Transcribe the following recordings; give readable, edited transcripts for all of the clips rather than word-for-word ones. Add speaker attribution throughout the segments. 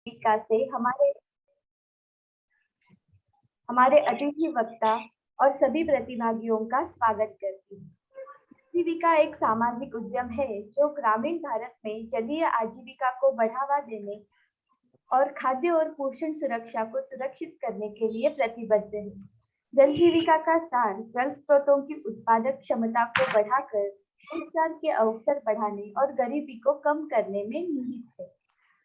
Speaker 1: आजीविका से हमारे अतिथि वक्ता और सभी प्रतिभागियों का स्वागत करती हूँ। आजीविका एक सामाजिक उद्यम है जो ग्रामीण भारत में जलीय आजीविका को बढ़ावा देने और खाद्य और पोषण सुरक्षा को सुरक्षित करने के लिए प्रतिबद्ध है। जल जीविका का सार जल स्रोतों की उत्पादक क्षमता को बढ़ाकर रोजगार के अवसर बढ़ाने और गरीबी को कम करने में निहित है।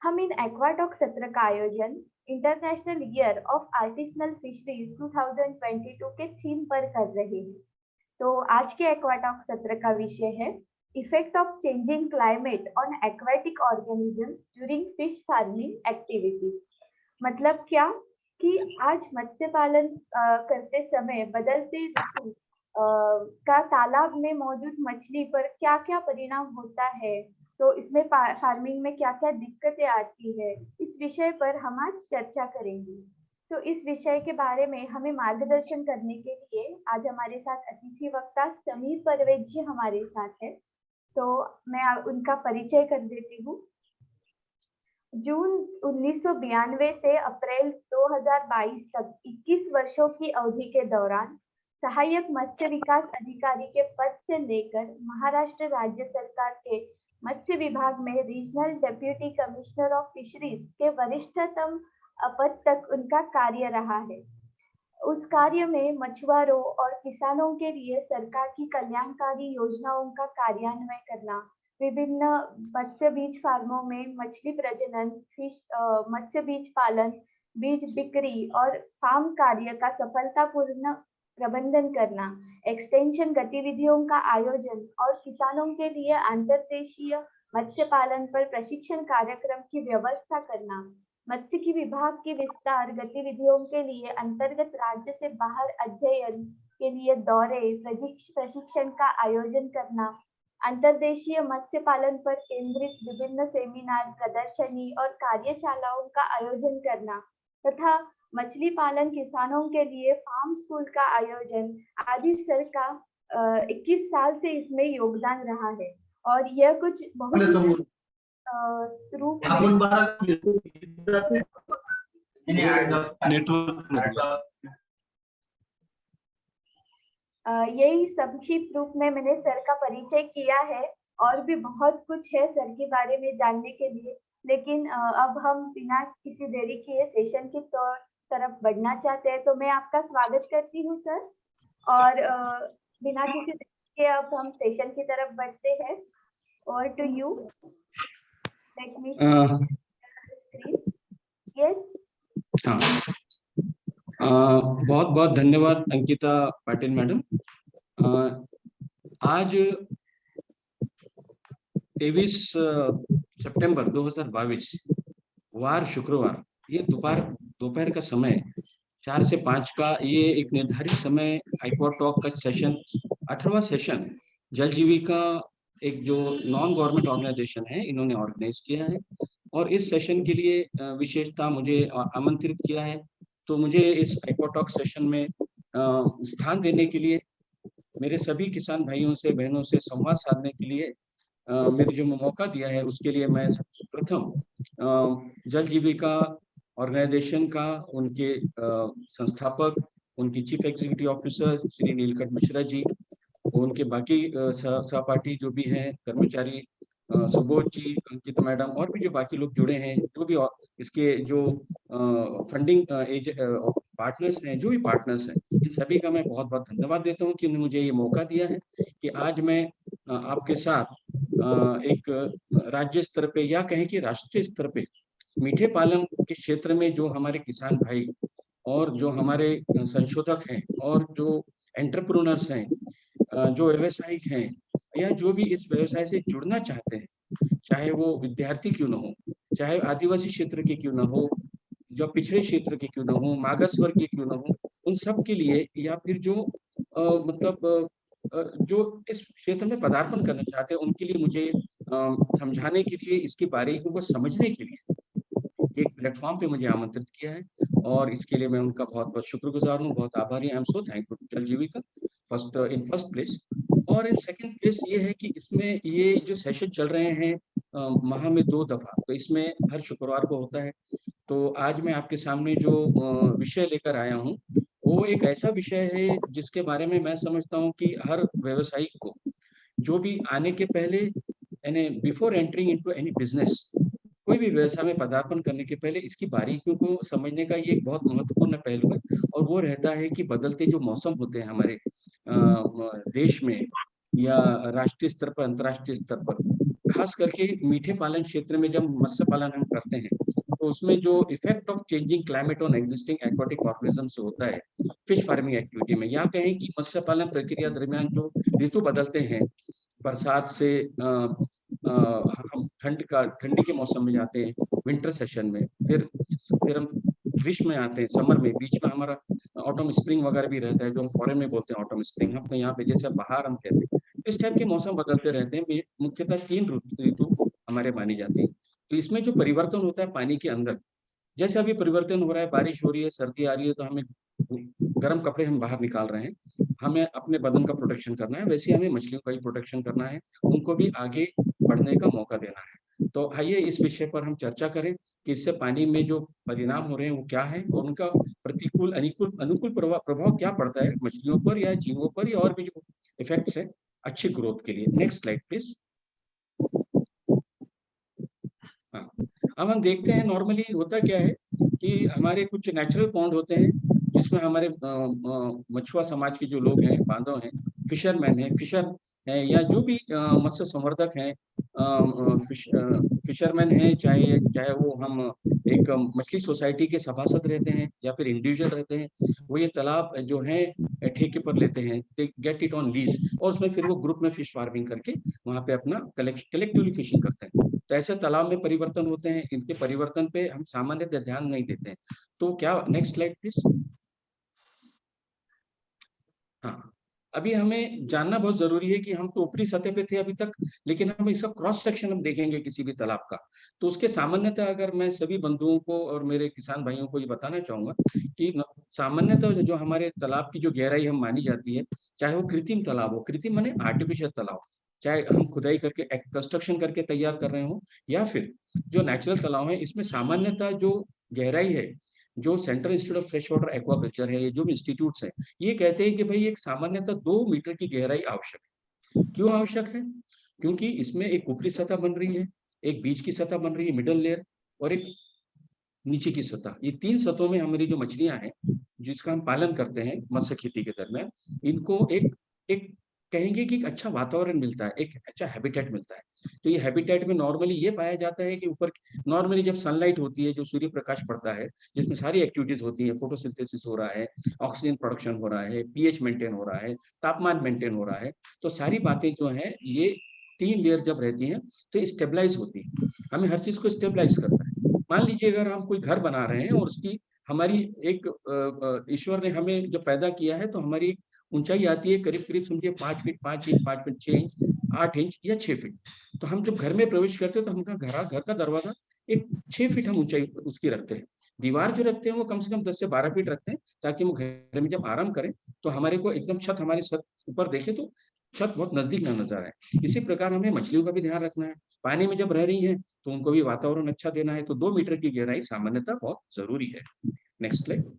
Speaker 1: हम इन एक्वाटॉक सत्र का आयोजन international year of artisanal fisheries 2022 के थीम पर कर रहे हैं। तो आज के एक्वाटॉक सत्र का विषय है effect of changing climate on aquatic organisms during fish farming activities. मतलब क्या कि आज मत्स्य पालन करते समय बदलते ऋतु का तालाब में मौजूद मछली पर क्या क्या परिणाम होता है, तो इसमें फार्मिंग में क्या क्या दिक्कतें आती है, इस विषय पर हम आज चर्चा करेंगे। तो इस विषय के बारे में हमें मार्गदर्शन करने के लिए आज हमारे साथ अतिथि वक्ता समीर परवेज जी हमारे साथ है। तो मैं उनका परिचय कर देती हूँ। जून 1992 से अप्रैल 2022 तक 21 वर्षों की अवधि के दौरान सहायक मत्स्य विकास अधिकारी के पद से लेकर महाराष्ट्र राज्य सरकार के मत्स्य विभाग में regional deputy commissioner of fisheries के वरिष्ठतम पद तक उनका कार्य रहा है। उस कार्य में मछुआरों और किसानों के लिए सरकार की कल्याणकारी योजनाओं का कार्यान्वयन करना, विभिन्न मत्स्य बीज फार्मों में मछली प्रजनन, मत्स्य बीज पालन, बीज बिक्री और फार्म कार्य का सफलतापूर्ण प्रबंधन करना, एक्सटेंशन गतिविधियों का आयोजन और किसानों के लिए अंतर्देशीय मत्स्य पालन पर प्रशिक्षण कार्यक्रम की व्यवस्था करना, मत्स्य की विभाग की विस्तार गतिविधियों के लिए अंतर्गत राज्य से बाहर अध्ययन के लिए दौरे प्रशिक्षण का आयोजन करना, अंतर्देशीय मत्स्य पालन पर केंद्रित विभिन्न सेमिनार, प्रदर्शनी और कार्यशालाओं का आयोजन करना तथा मछली पालन किसानों के लिए फार्म स्कूल का आयोजन आदि सर का 21 साल से इसमें योगदान रहा है। और यह कुछ बहुत रूप यही संक्षिप्त रूप में मैंने सर का परिचय किया है। और भी बहुत कुछ है सर के बारे में जानने के लिए, लेकिन अब हम बिना किसी देरी किए सेशन की तरफ बढ़ना चाहते हैं। तो मैं आपका स्वागत करती हूँ सर, और बिना किसी देरी के अब हम सेशन की तरफ बढ़ते हैं। और to you, let me screen. Yes,
Speaker 2: बहुत बहुत धन्यवाद अंकिता पाटिल मैडम। आज 23 सितंबर 2022 वार शुक्रवार, ये दोपहर का समय 4 से 5 का ये एक निर्धारित समय एक्वाटॉक का सेशन 18वां सेशन जल जीविका एक जो नॉन गवर्नमेंट ऑर्गेनाइजेशन है इन्होंने ऑर्गेनाइज किया है और इस सेशन के लिए विशेषता मुझे आमंत्रित किया है। तो मुझे इस एक्वाटॉक सेशन में स्थान देने के लिए, मेरे सभी किसान भाइयों से बहनों से संवाद साधने के लिए मेरे जो मौका दिया है उसके लिए मैं प्रथम जल जीविका ऑर्गेनाइजेशन का उनके संस्थापक, उनकी chief executive officer Shri Neelkanth Mishra ji, उनके बाकी सहपाठी जो भी हैं कर्मचारी, सुबोध जी, अंकित मैडम और भी जो बाकी लोग जुड़े हैं, जो भी इसके जो फंडिंग पार्टनर्स हैं, जो भी पार्टनर्स हैं, इन सभी का मैं बहुत बहुत धन्यवाद देता हूं कि उन्होंने मुझे ये मौका दिया है कि आज मैं आपके साथ एक राज्य स्तर पे या कहें कि राष्ट्रीय स्तर पे मीठे पालन के क्षेत्र में जो हमारे किसान भाई और जो हमारे संशोधक हैं और जो एंटरप्रेन्योर्स हैं, जो व्यवसायिक हैं या जो भी इस व्यवसाय से जुड़ना चाहते हैं, चाहे वो विद्यार्थी क्यों न हो, चाहे आदिवासी क्षेत्र के क्यों न हो, जो पिछड़े क्षेत्र के क्यों न हो, मागास वर्ग के क्यों न हो, उन सब के लिए या फिर जो जो इस क्षेत्र में पदार्पण करना चाहते हैं उनके लिए मुझे समझाने के लिए, इसकी बारीकियों को समझने के लिए एक प्लेटफॉर्म पे मुझे आमंत्रित किया है और इसके लिए मैं उनका बहुत बहुत शुक्रगुजार हूँ, बहुत आभारी। I am so thankful to Jal Jeevika first place. और इन सेकंड प्लेस ये है कि इसमें ये जो सेशन चल रहे हैं माह में 2 दफा, तो इसमें हर शुक्रवार को होता है। तो आज मैं आपके सामने जो विषय लेकर आया हूँ, वो एक ऐसा विषय है जिसके बारे में मैं समझता हूँ कि हर व्यवसायिक को, जो भी आने के पहले यानी before entering into any business, कोई भी व्यवसाय में पदार्पण करने के पहले इसकी बारीकियों को समझने का ये एक बहुत महत्वपूर्ण पहलू है। और वो रहता है कि बदलते जो मौसम होते हैं हमारे देश में या राष्ट्रीय स्तर पर, अंतर्राष्ट्रीय स्तर पर, खास करके मीठे पालन क्षेत्र में जब मत्स्य पालन हम करते हैं, तो उसमें जो effect of changing climate on existing aquatic organisms होता है फिश फार्मिंग एक्टिविटी में, या कहें कि मत्स्य पालन प्रक्रिया दरमियान जो ऋतु बदलते हैं, बरसात से हम ठंडी के मौसम में जाते हैं, विंटर सेशन में, फिर हम ग्रीष्म में आते हैं, समर में, बीच में हमारा ऑटम स्प्रिंग वगैरह भी रहता है, जो हम फॉरेन में बोलते हैं ऑटम स्प्रिंग, हम तो यहाँ पे जैसे बाहर हम कहते हैं। इस टाइप के मौसम बदलते रहते हैं। मुख्यतः 3 ऋतु हमारे मानी जाती है। तो इसमें जो परिवर्तन होता है पानी के अंदर, जैसे अभी परिवर्तन हो रहा है, बारिश हो रही है, सर्दी आ रही है, तो हमें गर्म कपड़े हम बाहर निकाल रहे हैं, हमें अपने बदन का प्रोटेक्शन करना है, वैसे हमें मछलियों का भी प्रोटेक्शन करना है, उनको भी आगे बढ़ने का मौका देना है। तो आइए इस विषय पर हम चर्चा करें कि इससे पानी में जो परिणाम हो रहे हैं वो क्या है, और उनका प्रतिकूल अनुकूल अनुकूल प्रभाव क्या पड़ता है मछलियों पर या जीवों पर, या और भी जो इफेक्ट्स है अच्छी ग्रोथ के लिए। Next slide please. हाँ, अब हम देखते हैं नॉर्मली होता क्या है कि हमारे कुछ नेचुरल पॉन्ड होते हैं, जिसमें हमारे मछुआ समाज के जो लोग हैं, बांधव हैं, फिशरमैन हैं, फिशर हैं, या जो भी मत्स्य संवर्धक हैं, फिशरमैन हैं, चाहे चाहे वो हम एक मछली सोसाइटी के सभासद रहते हैं या फिर इंडिविजुअल रहते हैं, वो ये तालाब जो है ठेके पर लेते हैं, they get it on lease, और उसमें फिर वो ग्रुप में फिश फार्मिंग करके वहां पे अपना कलेक्टिवली फिशिंग करते हैं। तो ऐसे तालाब में परिवर्तन होते हैं, इनके परिवर्तन पे हम सामान्यतः ध्यान नहीं देते हैं। तो क्या, नेक्स्ट स्लाइड प्लीज। हाँ, अभी हमें जानना बहुत जरूरी है कि हम तो ऊपरी सतह पे थे अभी तक, लेकिन हम इसका क्रॉस सेक्शन हम देखेंगे किसी भी तालाब का, तो उसके सामान्यतः अगर मैं सभी बंधुओं को और मेरे किसान भाइयों को ये बताना चाहूंगा कि सामान्यतः जो हमारे तालाब की जो गहराई हम मानी जाती है, चाहे वो कृत्रिम तालाब हो, कृत्रिम माने आर्टिफिशियल तालाब, चाहे हम खुदाई करके कंस्ट्रक्शन करके तैयार कर रहे हो, या फिर जो नेचुरल तालाब है, इसमें सामान्यतः जो गहराई है, जो central Institute of Fresh Water aquaculture है, ये जो भी इंस्टीट्यूट्स हैं, ये कहते हैं कि भाई एक सामान्यतः 2 मीटर की गहराई आवश्यक है। क्यों आवश्यक है? क्योंकि इसमें एक ऊपरी सतह बन रही है, एक बीच की सतह बन रही है, मिडल लेयर, और एक नीचे की सतह। ये 3 सतहों में हमारी जो मछलियां हैं, जिसका हम पालन करते हैं मत्स्य खेती के दरमियान, इनको एक एक कहेंगे कि एक अच्छा वातावरण मिलता है, एक अच्छा हैबिटेट मिलता है। तो ये हैबिटेट में नॉर्मली ये पाया जाता है कि ऊपर नॉर्मली जब सनलाइट होती है, जो सूर्य प्रकाश पड़ता है, जिसमें सारी एक्टिविटीज होती है, फोटोसिंथेसिस हो रहा है, ऑक्सीजन प्रोडक्शन हो रहा है, पीएच मेंटेन हो रहा है, तापमान मेंटेन हो रहा है, तो सारी बातें जो है ये 3 लेयर जब रहती हैं तो स्टेबलाइज होती है। हमें हर चीज को स्टेबलाइज करता है। मान लीजिए अगर हम कोई घर बना रहे हैं और उसकी हमारी एक ईश्वर ने हमें जो पैदा किया है, तो हमारी ऊंचाई आती है करीब करीब समझिए 5 feet, 5 inch, 5 feet 6 inch, 8 inch या 6 फीट। तो हम जब घर में प्रवेश करते हैं तो हम घर का दरवाजा एक 6 फीट हम ऊंचाई उसकी रखते हैं। दीवार जो रखते हैं वो कम से कम 10 से 12 फीट रखते हैं, ताकि हम घर में जब आराम करें तो हमारे को एकदम छत हमारे सर ऊपर देखे, तो छत बहुत नजदीक ना नजर आए। इसी प्रकार हमें मछलियों का भी ध्यान रखना है। पानी में जब रह रही है तो उनको भी वातावरण अच्छा देना है, तो 2 मीटर की गहराई सामान्यतः बहुत जरूरी है। Next slide.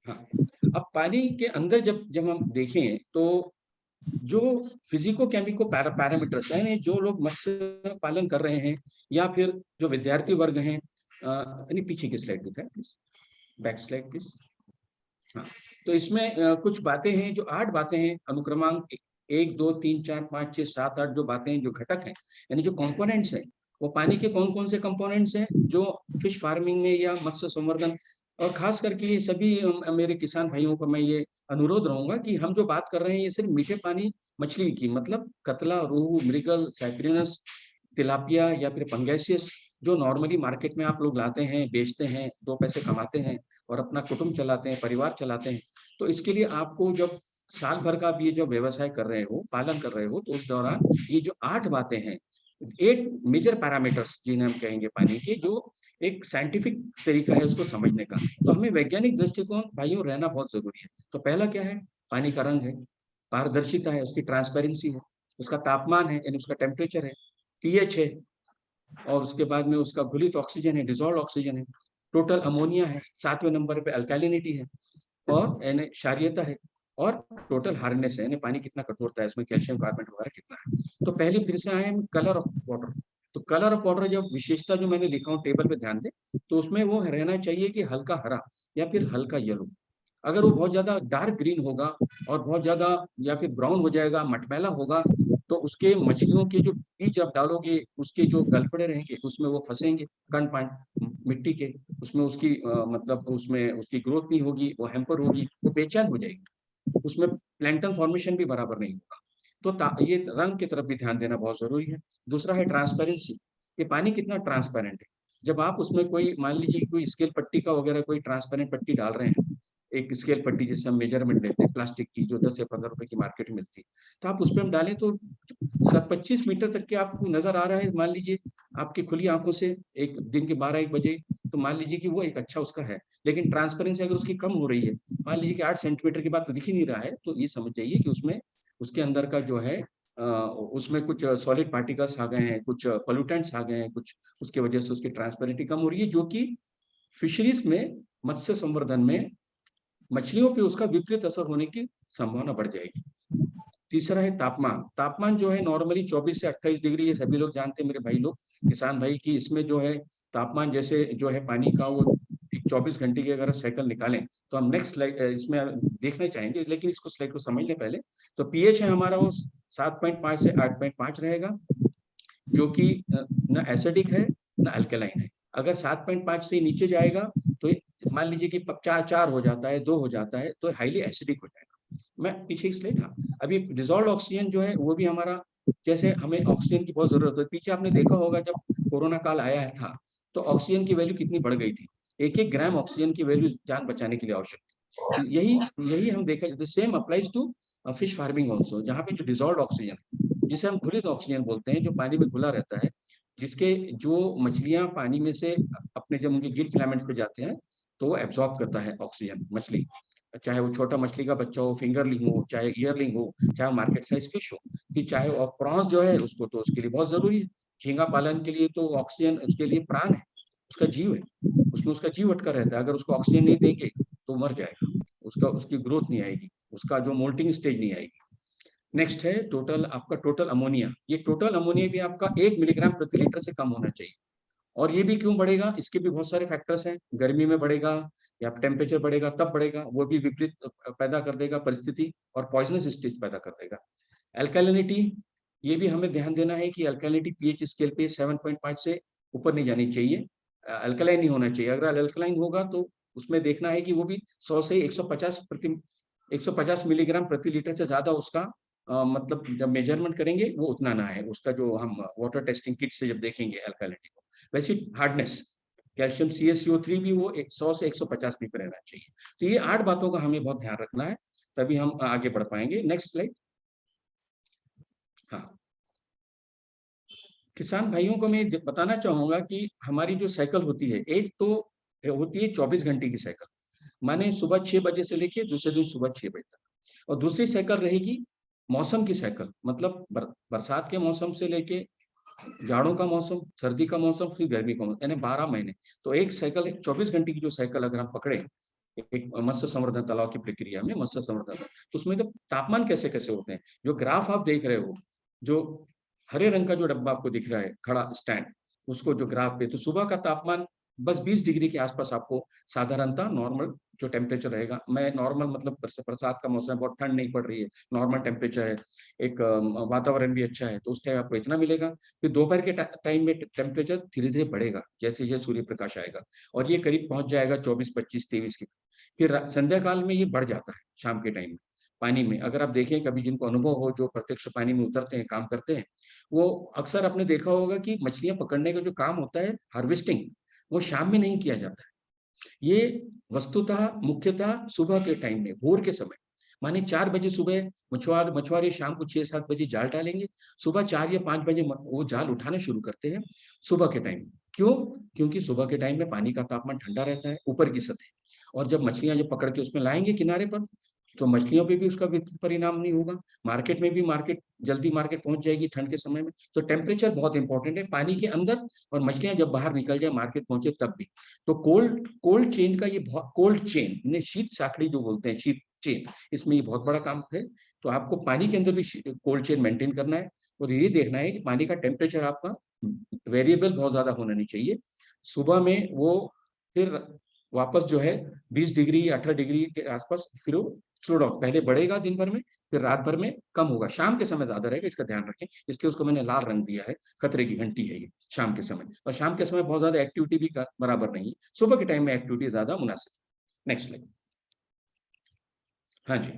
Speaker 2: हाँ, अब पानी के अंदर जब जब हम देखें तो जो फिजिको केमिको पैरामीटर्स हैं, जो लोग मत्स्य पालन कर रहे हैं या फिर जो विद्यार्थी वर्ग हैं, पीछे की स्लाइड दिखाएं प्लीज, बैक स्लाइड प्लीज। हाँ, तो इसमें कुछ बातें हैं, जो 8 बातें हैं, अनुक्रमांक 1 2 3 4 5 6 7 8 जो बातें हैं, जो घटक हैं, यानी जो कंपोनेंट्स हैं, वो पानी के कौन कौन से कंपोनेंट्स हैं जो फिश फार्मिंग में या मत्स्य संवर्धन, और खास करके ये सभी मेरे किसान भाइयों को मैं ये अनुरोध रहूंगा कि हम जो बात कर रहे हैं ये सिर्फ मीठे पानी मछली की, मतलब कतला, रोहू, मृगल, सैक्रिनस, तिलापिया या फिर पंगेसियस, जो नॉर्मली मार्केट में आप लोग लाते हैं, बेचते हैं, 2 पैसे कमाते हैं और अपना कुटुंब चलाते हैं, परिवार चलाते हैं। तो इसके लिए आपको जब साल भर का आप ये जो व्यवसाय कर रहे हो, पालन कर रहे हो, तो उस दौरान ये जो 8 बातें हैं, 8 मेजर पैरामीटर्स जिन्हें हम कहेंगे पानी के, जो एक साइंटिफिक तरीका है उसको समझने का, तो हमें वैज्ञानिक दृष्टिकोण भाइयों रहना बहुत जरूरी है। तो पहला क्या है? पानी का रंग है, पारदर्शिता है, उसकी ट्रांसपेरेंसी है, उसका तापमान है यानी उसका टेम्परेचर है, पीएच है, और उसके बाद में उसका घुलित ऑक्सीजन है, डिजोल्व ऑक्सीजन है, टोटल अमोनिया है, 7वें नंबर पे अल्कैलिनिटी है, और यानी क्षारीयता है, और टोटल हार्डनेस है, यानी पानी कितना कठोरता है, इसमें कैल्शियम कार्बोनेट वगैरह कितना है। तो पहले फिर से आए हम कलर ऑफ वाटर। तो कलर ऑफ वाटर, जब विशेषता जो मैंने लिखा हूँ टेबल पे ध्यान दें, तो उसमें वो रहना चाहिए कि हल्का हरा या फिर हल्का येलो। अगर वो बहुत ज्यादा डार्क ग्रीन होगा और बहुत ज्यादा या फिर ब्राउन हो जाएगा, मटमैला होगा, तो उसके मछलियों के जो बीज आप डालोगे, उसके जो गलफड़े रहेंगे उसमें वो फंसेंगे, कण पान मिट्टी के, उसमें उसकी मतलब उसमें उसकी ग्रोथ नहीं होगी, वो हैम्पर होगी, वो बेचैन हो जाएगी, उसमें प्लैंक्टन फॉर्मेशन भी बराबर नहीं होगा। तो ये रंग की तरफ भी ध्यान देना बहुत जरूरी है। दूसरा है ट्रांसपेरेंसी, कि पानी कितना ट्रांसपेरेंट है। जब आप उसमें कोई मान लीजिए कोई स्केल पट्टी का वगैरह कोई ट्रांसपेरेंट पट्टी डाल रहे हैं, एक स्केल पट्टी जिससे हम मेजरमेंट लेते हैं प्लास्टिक की, जो 10 या 15 रुपए की मार्केट में मिलती है, तो आप उस पर हम डालें तो 25 मीटर तक के आपको नजर आ रहा है, मान लीजिए आपकी खुली आंखों से, एक दिन के 12-1 बजे, तो मान लीजिए कि वो एक अच्छा उसका है। लेकिन ट्रांसपेरेंसी अगर उसकी कम हो रही है, मान लीजिए कि 8 सेंटीमीटर के बाद तो दिख ही नहीं रहा है, तो ये समझ जाइए कि उसमें उसके अंदर का जो है उसमें कुछ सॉलिड पार्टिकल्स आ गए हैं, कुछ पोल्यूटेंट्स आ गए हैं, कुछ उसके वजह से उसकी ट्रांसपेरेंटी कम हो रही है, जो कि फिशरीज में, मत्स्य संवर्धन में मछलियों पे उसका विपरीत असर होने की संभावना बढ़ जाएगी। तीसरा है तापमान। तापमान जो है नॉर्मली 24 से 28 डिग्री, ये सभी लोग जानते हैं मेरे भाई लोग, किसान भाई, की इसमें जो है तापमान जैसे जो है पानी का, वो 24 घंटे की अगर साइकिल निकालें, तो हम नेक्स्ट स्लाइड इसमें देखना चाहेंगे, लेकिन इसको स्लाइड को समझ लें पहले। तो पीएच है हमारा वो 7.5 से 8.5 रहेगा, जो कि न एसिडिक है न अल्कलाइन है। अगर 7.5 से नीचे जाएगा तो मान लीजिए कि 4 हो जाता है, 2 हो जाता है, तो हाईली एसिडिक हो जाएगा। मैं पीछे की स्लाइड, हाँ, अभी डिजोल्व ऑक्सीजन जो है वो भी हमारा, जैसे हमें ऑक्सीजन की बहुत जरूरत है, पीछे आपने देखा होगा जब कोरोना काल आया था, तो ऑक्सीजन की वैल्यू कितनी बढ़ गई थी, 1-1 ग्राम ऑक्सीजन की वैल्यू जान बचाने के लिए आवश्यक थी। तो यही यही हम देखा, the same applies to fish farming also, जहाँ पे जो डिजोल्व ऑक्सीजन, जिसे हम घुलित ऑक्सीजन बोलते हैं, जो पानी में घुला रहता है, जिसके जो मछलियां पानी में से अपने जब उनके गिल फिलामेंट्स पे जाते हैं, तो वो एब्जॉर्ब करता है ऑक्सीजन मछली, चाहे वो छोटा मछली का बच्चा हो, फिंगरलिंग हो, चाहे ईयरलिंग हो, चाहे मार्केट साइज फिश हो, कि चाहे वो प्रॉन्स जो है उसको तो उसके लिए बहुत जरूरी है। झींगा पालन के लिए तो ऑक्सीजन उसके लिए प्राण है, उसका जीव है, उसमें उसका जीव अटका रहता है। अगर उसको ऑक्सीजन नहीं देंगे तो मर जाएगा, उसका उसकी ग्रोथ नहीं आएगी, उसका जो मोल्टिंग स्टेज नहीं आएगी। नेक्स्ट है टोटल, आपका टोटल अमोनिया। ये टोटल अमोनिया भी आपका 1 मिलीग्राम प्रति लीटर से कम होना चाहिए। और ये भी क्यों बढ़ेगा, इसके भी बहुत सारे फैक्टर्स हैं। गर्मी में बढ़ेगा या टेम्परेचर बढ़ेगा तब बढ़ेगा, वो भी विपरीत पैदा कर देगा परिस्थिति, और पॉइजनस स्टेज पैदा कर देगा। अल्कैलिनिटी, ये भी हमें ध्यान देना है कि अल्कैलिनिटी पीएच स्केल पे 7.5 से ऊपर नहीं जानी चाहिए, अल्कलाइन नहीं होना चाहिए। अगर अल्कलाइन होगा तो उसमें देखना है कि वो भी 100 से 150 मिलीग्राम प्रति लीटर से ज्यादा उसका मतलब जब मेजरमेंट करेंगे वो उतना ना है, उसका जो हम वाटर टेस्टिंग किट से जब देखेंगे अल्कलिनिटी को। वैसे हार्डनेस, कैल्शियम CaCO3 भी वो 100 से 150 पीप रहना चाहिए। तो ये 8 बातों का हमें बहुत ध्यान रखना है, तभी हम आगे बढ़ पाएंगे। Next slide. हाँ, किसान भाइयों को मैं बताना चाहूंगा कि हमारी जो साइकिल होती है, एक तो होती है 24 घंटे की साइकिल, माने सुबह 6 बजे से लेके दूसरे दिन सुबह 6 बजे तक। और दूसरी साइकिल रहेगी मौसम की साइकिल, मतलब बरसात के मौसम से लेके जाड़ों का मौसम, सर्दी का मौसम, फिर गर्मी का मौसम, यानी 12 महीने। तो एक साइकिल, 24 घंटे की जो साइकिल अगर हम पकड़े एक मत्स्य संवर्धन तालाब की प्रक्रिया में, मत्स्य संवर्धन, तो उसमें तो तापमान कैसे कैसे होते हैं, जो ग्राफ आप देख रहे हो, जो हरे रंग का जो डब्बा आपको दिख रहा है खड़ा स्टैंड, उसको जो ग्राफ पे, तो सुबह का तापमान बस 20 डिग्री के आसपास आपको साधारणतः नॉर्मल जो टेम्परेचर रहेगा, मैं नॉर्मल मतलब बरसात का मौसम है, बहुत ठंड नहीं पड़ रही है, नॉर्मल टेम्परेचर है, एक वातावरण भी अच्छा है, तो उस टाइम आपको इतना मिलेगा। फिर दोपहर के टाइम में टेम्परेचर धीरे धीरे बढ़ेगा जैसे जैसे सूर्य प्रकाश आएगा, और ये करीब पहुंच जाएगा 24, 25, 23 की। फिर संध्या काल में ये बढ़ जाता है, शाम के टाइम में पानी में, अगर आप देखें कभी जिनको अनुभव हो, जो प्रत्यक्ष पानी में उतरते हैं, काम करते हैं, वो अक्सर आपने देखा होगा कि मछलियां पकड़ने का जो काम होता है हार्वेस्टिंग, वो शाम में नहीं किया जाता है। ये वस्तुतः मुख्यतः सुबह के टाइम में, भोर के समय, माने 4 बजे सुबह मछुआरे शाम को 6-7 बजे जाल डालेंगे, सुबह 4 या 5 बजे वो जाल उठाने शुरू करते हैं सुबह के टाइम। क्यों? क्योंकि सुबह के टाइम में पानी का तापमान ठंडा रहता है ऊपर की सतह, और जब मछलियां जब पकड़ के उसमें लाएंगे किनारे पर, तो मछलियों पे भी उसका विपरीत परिणाम नहीं होगा। मार्केट में भी जल्दी मार्केट पहुंच जाएगी ठंड के समय में। तो टेम्परेचर बहुत इंपॉर्टेंट है पानी के अंदर, और मछलियां जब बाहर निकल जाए मार्केट पहुंचे तब भी। तो कोल्ड कोल्ड चेन का ये बहुत, कोल्ड चेन शीत साखड़ी जो बोलते हैं, शीत चेन, इसमें ये बहुत बड़ा काम है। तो आपको पानी के अंदर भी कोल्ड चेन मेंटेन करना है, और ये देखना है कि पानी का टेम्परेचर आपका वेरिएबल बहुत ज्यादा होना नहीं चाहिए। सुबह में वो फिर वापस जो है 20 डिग्री 18 डिग्री के आसपास फिर वो स्लो डाउन, पहले बढ़ेगा दिन भर में, फिर रात भर में कम होगा, शाम के समय ज्यादा रहेगा, इसका ध्यान रखें। इसलिए उसको मैंने लाल रंग दिया है, खतरे की घंटी है ये शाम के समय। और शाम के समय बहुत ज्यादा एक्टिविटी भी बराबर नहीं है, सुबह के टाइम में एक्टिविटी ज्यादा मुनासिब। Next slide. हाँ जी।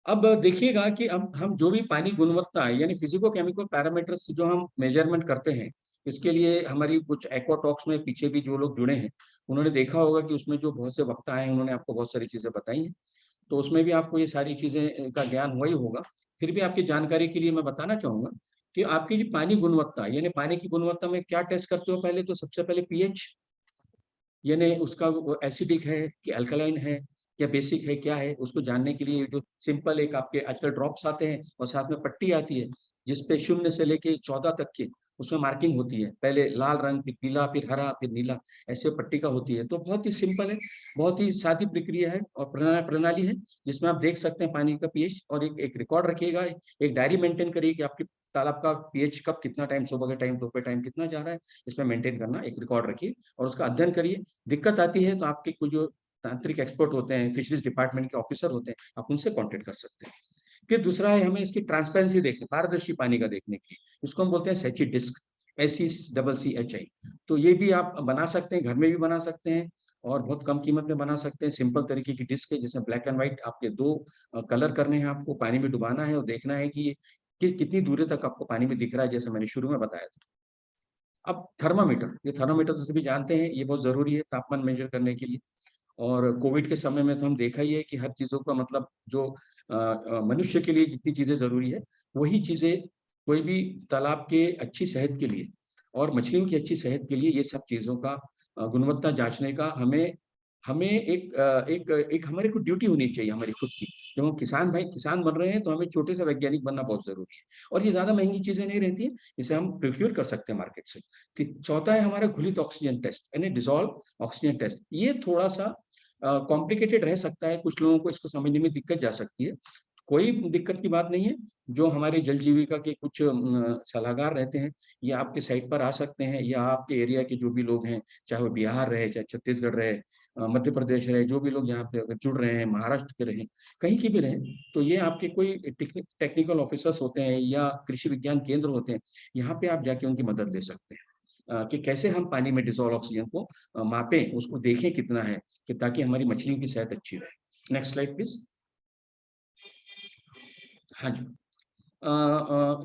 Speaker 2: अब देखिएगा कि अब हम जो भी पानी गुणवत्ता है, यानी फिजिको केमिकल पैरामीटर्स जो हम मेजरमेंट करते हैं, इसके लिए हमारी कुछ एक्वाटॉक्स में पीछे भी जो लोग जुड़े हैं, उन्होंने देखा होगा कि उसमें जो बहुत से वक्ता आए, उन्होंने आपको बहुत सारी चीजें बताई हैं। तो उसमें भी आपको ये सारी चीजें का ज्ञान हुआ ही होगा। फिर भी आपकी जानकारी के लिए मैं बताना चाहूंगा कि आपकी जो पानी गुणवत्ता, यानी पानी की गुणवत्ता में क्या टेस्ट करते हो, पहले तो सबसे पहले पीएच, यानी उसका वो एसिडिक है कि अल्कलाइन है या बेसिक है, क्या है, उसको जानने के लिए जो सिंपल एक आपके आजकल ड्रॉप्स आते हैं और साथ में पट्टी आती है, जिसपे 0 से लेके 14 तक के उसमें मार्किंग होती है, पहले लाल रंग, फिर पीला, फिर हरा, फिर नीला, ऐसे पट्टिका होती है। तो बहुत ही सिंपल है, बहुत ही सादी प्रक्रिया है और प्रणाली है, जिसमें आप देख सकते हैं पानी का पीएच, और एक रिकॉर्ड रखिएगा, एक डायरी मेंटेन करिए कि आपके तालाब का पीएच कब कितना टाइम, सुबह के टाइम, दोपहर टाइम कितना जा रहा है, इसमें मेंटेन करना, एक रिकॉर्ड रखिए और उसका अध्ययन करिए। दिक्कत आती है तो आपके कुछ जो तांत्रिक एक्सपर्ट होते हैं, फिशरीज डिपार्टमेंट के ऑफिसर होते हैं, आप उनसे कांटेक्ट कर सकते हैं। फिर दूसरा है, हमें इसकी ट्रांसपेरेंसी देखने, पारदर्शी पानी का देखने के लिए, इसको हम बोलते हैं सेची डिस्क, SECCHI। तो ये भी आप बना सकते हैं, घर में भी बना सकते हैं, और बहुत कम कीमत में बना सकते हैं। सिंपल तरीके की डिस्क है, जिसमें ब्लैक एंड व्हाइट आपके दो कलर करने हैं, आपको पानी में डुबाना है और देखना है कि कितनी दूरी तक आपको पानी में दिख रहा है, जैसे मैंने शुरू में बताया था। अब थर्मामीटर, ये थर्मामीटर तो सभी जानते हैं, ये बहुत जरूरी है तापमान मेजर करने के लिए। और कोविड के समय में तो हम देखा ही है कि हर चीजों का मतलब जो मनुष्य के लिए जितनी चीजें जरूरी है, वही चीजें कोई भी तालाब के अच्छी सेहत के लिए और मछलियों की अच्छी सेहत के लिए, ये सब चीजों का गुणवत्ता जांचने का हमें हमें एक हमारी को ड्यूटी होनी चाहिए हमारी खुद की। जब हम किसान बन रहे हैं, तो हमें छोटे से वैज्ञानिक बनना बहुत जरूरी है। और ये ज्यादा महंगी चीजें नहीं रहती है, इसे हम प्रोक्योर कर सकते हैं मार्केट से। चौथा है हमारा घुलित ऑक्सीजन टेस्ट, यानी डिसॉल्व ऑक्सीजन टेस्ट। ये थोड़ा सा कॉम्प्लिकेटेड रह सकता है, कुछ लोगों को इसको समझने में दिक्कत जा सकती है। कोई दिक्कत की बात नहीं है। जो हमारे जल जीविका के कुछ सलाहकार रहते हैं, ये आपके साइट पर आ सकते हैं, या आपके एरिया के जो भी लोग हैं, चाहे वो बिहार रहे, चाहे छत्तीसगढ़ रहे, मध्य प्रदेश रहे, जो भी लोग यहाँ पे अगर जुड़ रहे हैं, महाराष्ट्र के रहे, कहीं की भी रहे, तो ये आपके कोई टेक्निकल ऑफिसर्स होते हैं या कृषि विज्ञान केंद्र होते हैं, यहाँ पे आप जाके उनकी मदद ले सकते हैं। कि कैसे हम पानी में डिसॉल्व ऑक्सीजन को मापें, उसको देखें कितना है, कि ताकि हमारी मछलियों की सेहत अच्छी रहे। Next slide please. हाँ जी।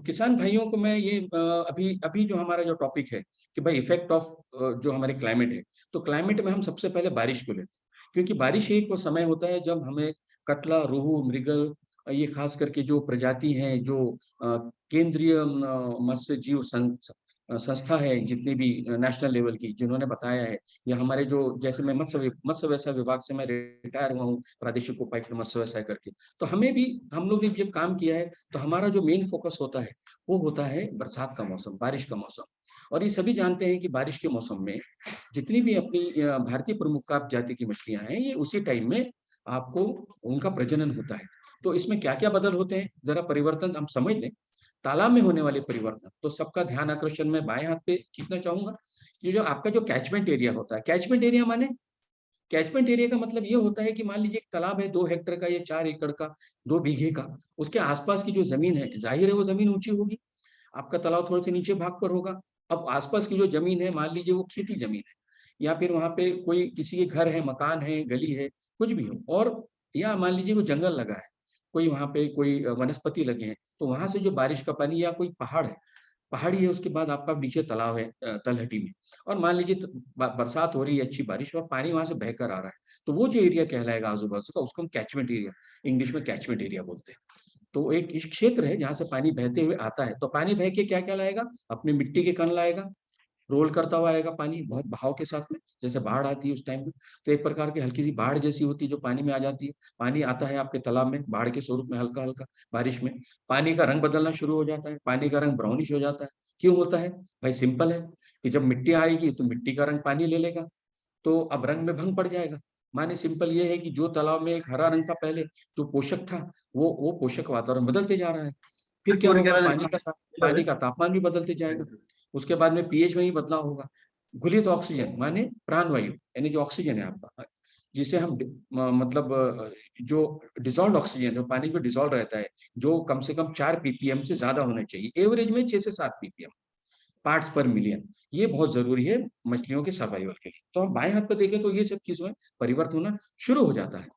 Speaker 2: किसान भाइयों को मैं ये अभी अभी जो हमारा जो टॉपिक है कि भाई इफेक्ट ऑफ जो हमारे क्लाइमेट है, तो क्लाइमेट में हम सबसे पहले बारिश को लेते हैं, क्योंकि बारिश एक वो समय होता है जब हमें कटला, रोहू, मृगल, ये खास करके जो प्रजाति हैं, जो केंद्रीय मत्स्य जीव संस्था है, जितनी भी नेशनल लेवल की, जिन्होंने बताया है, या हमारे जो, जैसे मैं मत्स्य व्यवसाय विभाग से मैं रिटायर हुआ हूँ, प्रादेशिक उपायुक्त मत्स्य व्यवसाय करके, तो हमें भी, हम लोग ने जब काम किया है, तो हमारा जो मेन फोकस होता है, वो होता है बरसात का मौसम, बारिश का मौसम। और ये सभी जानते हैं कि बारिश के मौसम में जितनी भी अपनी भारतीय प्रमुख जाति की मछलियां हैं, ये उसी टाइम में आपको उनका प्रजनन होता है। तो इसमें क्या क्या बदल होते हैं, जरा परिवर्तन हम समझ लें। तालाब में होने वाले परिवर्तन, तो सबका ध्यान आकर्षण में बाएं हाथ पे खींचना चाहूंगा। ये जो आपका जो कैचमेंट एरिया होता है, कैचमेंट एरिया माने, कैचमेंट एरिया का मतलब ये होता है कि मान लीजिए एक तालाब है 2 हेक्टर का या 4 एकड़ का, 2 बीघे का, उसके आसपास की जो जमीन है, जाहिर है वो जमीन ऊंची होगी, आपका तालाब थोड़े से नीचे भाग पर होगा। अब आसपास की जो जमीन है, मान लीजिए वो खेती जमीन है, या फिर वहां पे कोई किसी के घर है, मकान है, गली है, कुछ भी हो, और या मान लीजिए वो जंगल लगा है, कोई वहां पे कोई वनस्पति लगे हैं, तो वहां से जो बारिश का पानी, या कोई पहाड़ है, पहाड़ी है, उसके बाद आपका नीचे तालाब है तलहटी में, और मान लीजिए बरसात हो रही है, अच्छी बारिश, और पानी वहां से बहकर आ रहा है, तो वो जो एरिया कहलाएगा आजू बाजू का, उसको हम कैचमेंट एरिया, इंग्लिश में कैचमेंट एरिया बोलते हैं। तो एक इस क्षेत्र है जहां से पानी बहते हुए आता है, तो पानी बह के क्या क्या लाएगा, अपने मिट्टी के कण लाएगा, रोल करता हुआ आएगा पानी बहुत बहाव के साथ में, जैसे बाढ़ आती है उस टाइम में। तो एक प्रकार की हल्की सी बाढ़ जैसी होती है जो पानी में आ जाती है। पानी आता है आपके तालाब में बाढ़ के स्वरूप में, हल्का हल्का बारिश में पानी का रंग बदलना शुरू हो जाता है, पानी का रंग ब्राउनिश हो जाता है। क्यों होता है भाई? सिंपल है कि जब मिट्टी आएगी तो मिट्टी का रंग पानी ले लेगा, तो अब रंग में भंग पड़ जाएगा। माने सिंपल ये है कि जो तालाब में एक हरा रंग था पहले, जो पोषक था, वो पोषक वातावरण बदलते जा रहा है। फिर क्या होगा? पानी का तापमान भी बदलते जाएगा। उसके बाद में पीएच में ही बदलाव होगा। घुलित ऑक्सीजन माने प्राण वायु, यानी जो ऑक्सीजन है आपका, जिसे हम मतलब जो डिजोल्व ऑक्सीजन जो पानी में डिजोल्व रहता है, जो कम से कम 4 पीपीएम से ज्यादा होना चाहिए, एवरेज में 6 से 7 पीपीएम पार्ट्स पर मिलियन। ये बहुत जरूरी है मछलियों के सर्वाइवल के लिए। तो हम बाएं हाथ पर देखें तो ये सब चीजों में परिवर्तन होना शुरू हो जाता है।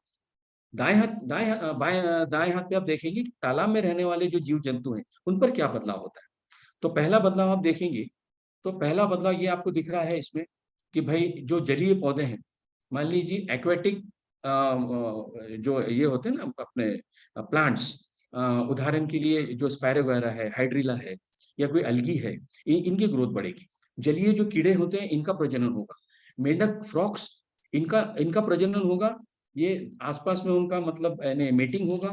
Speaker 2: दाएं हाथ पे आप देखेंगे कि तालाब में रहने वाले जो जीव जंतु हैं उन पर क्या बदलाव होता है। तो पहला बदलाव आप देखेंगे, तो पहला बदलाव ये आपको दिख रहा है इसमें कि भाई जो जलीय पौधे हैं, मान लीजिए एक्वेटिक जो ये होते हैं ना अपने प्लांट्स, उदाहरण के लिए जो स्पैरो वगैरह है, हाइड्रिला है, या कोई अलगी है, इनकी ग्रोथ बढ़ेगी। जलीय जो कीड़े होते हैं इनका प्रजनन होगा। मेंढक, फ्रॉक्स, इनका इनका प्रजनन होगा। ये आसपास में उनका मतलब मेटिंग होगा,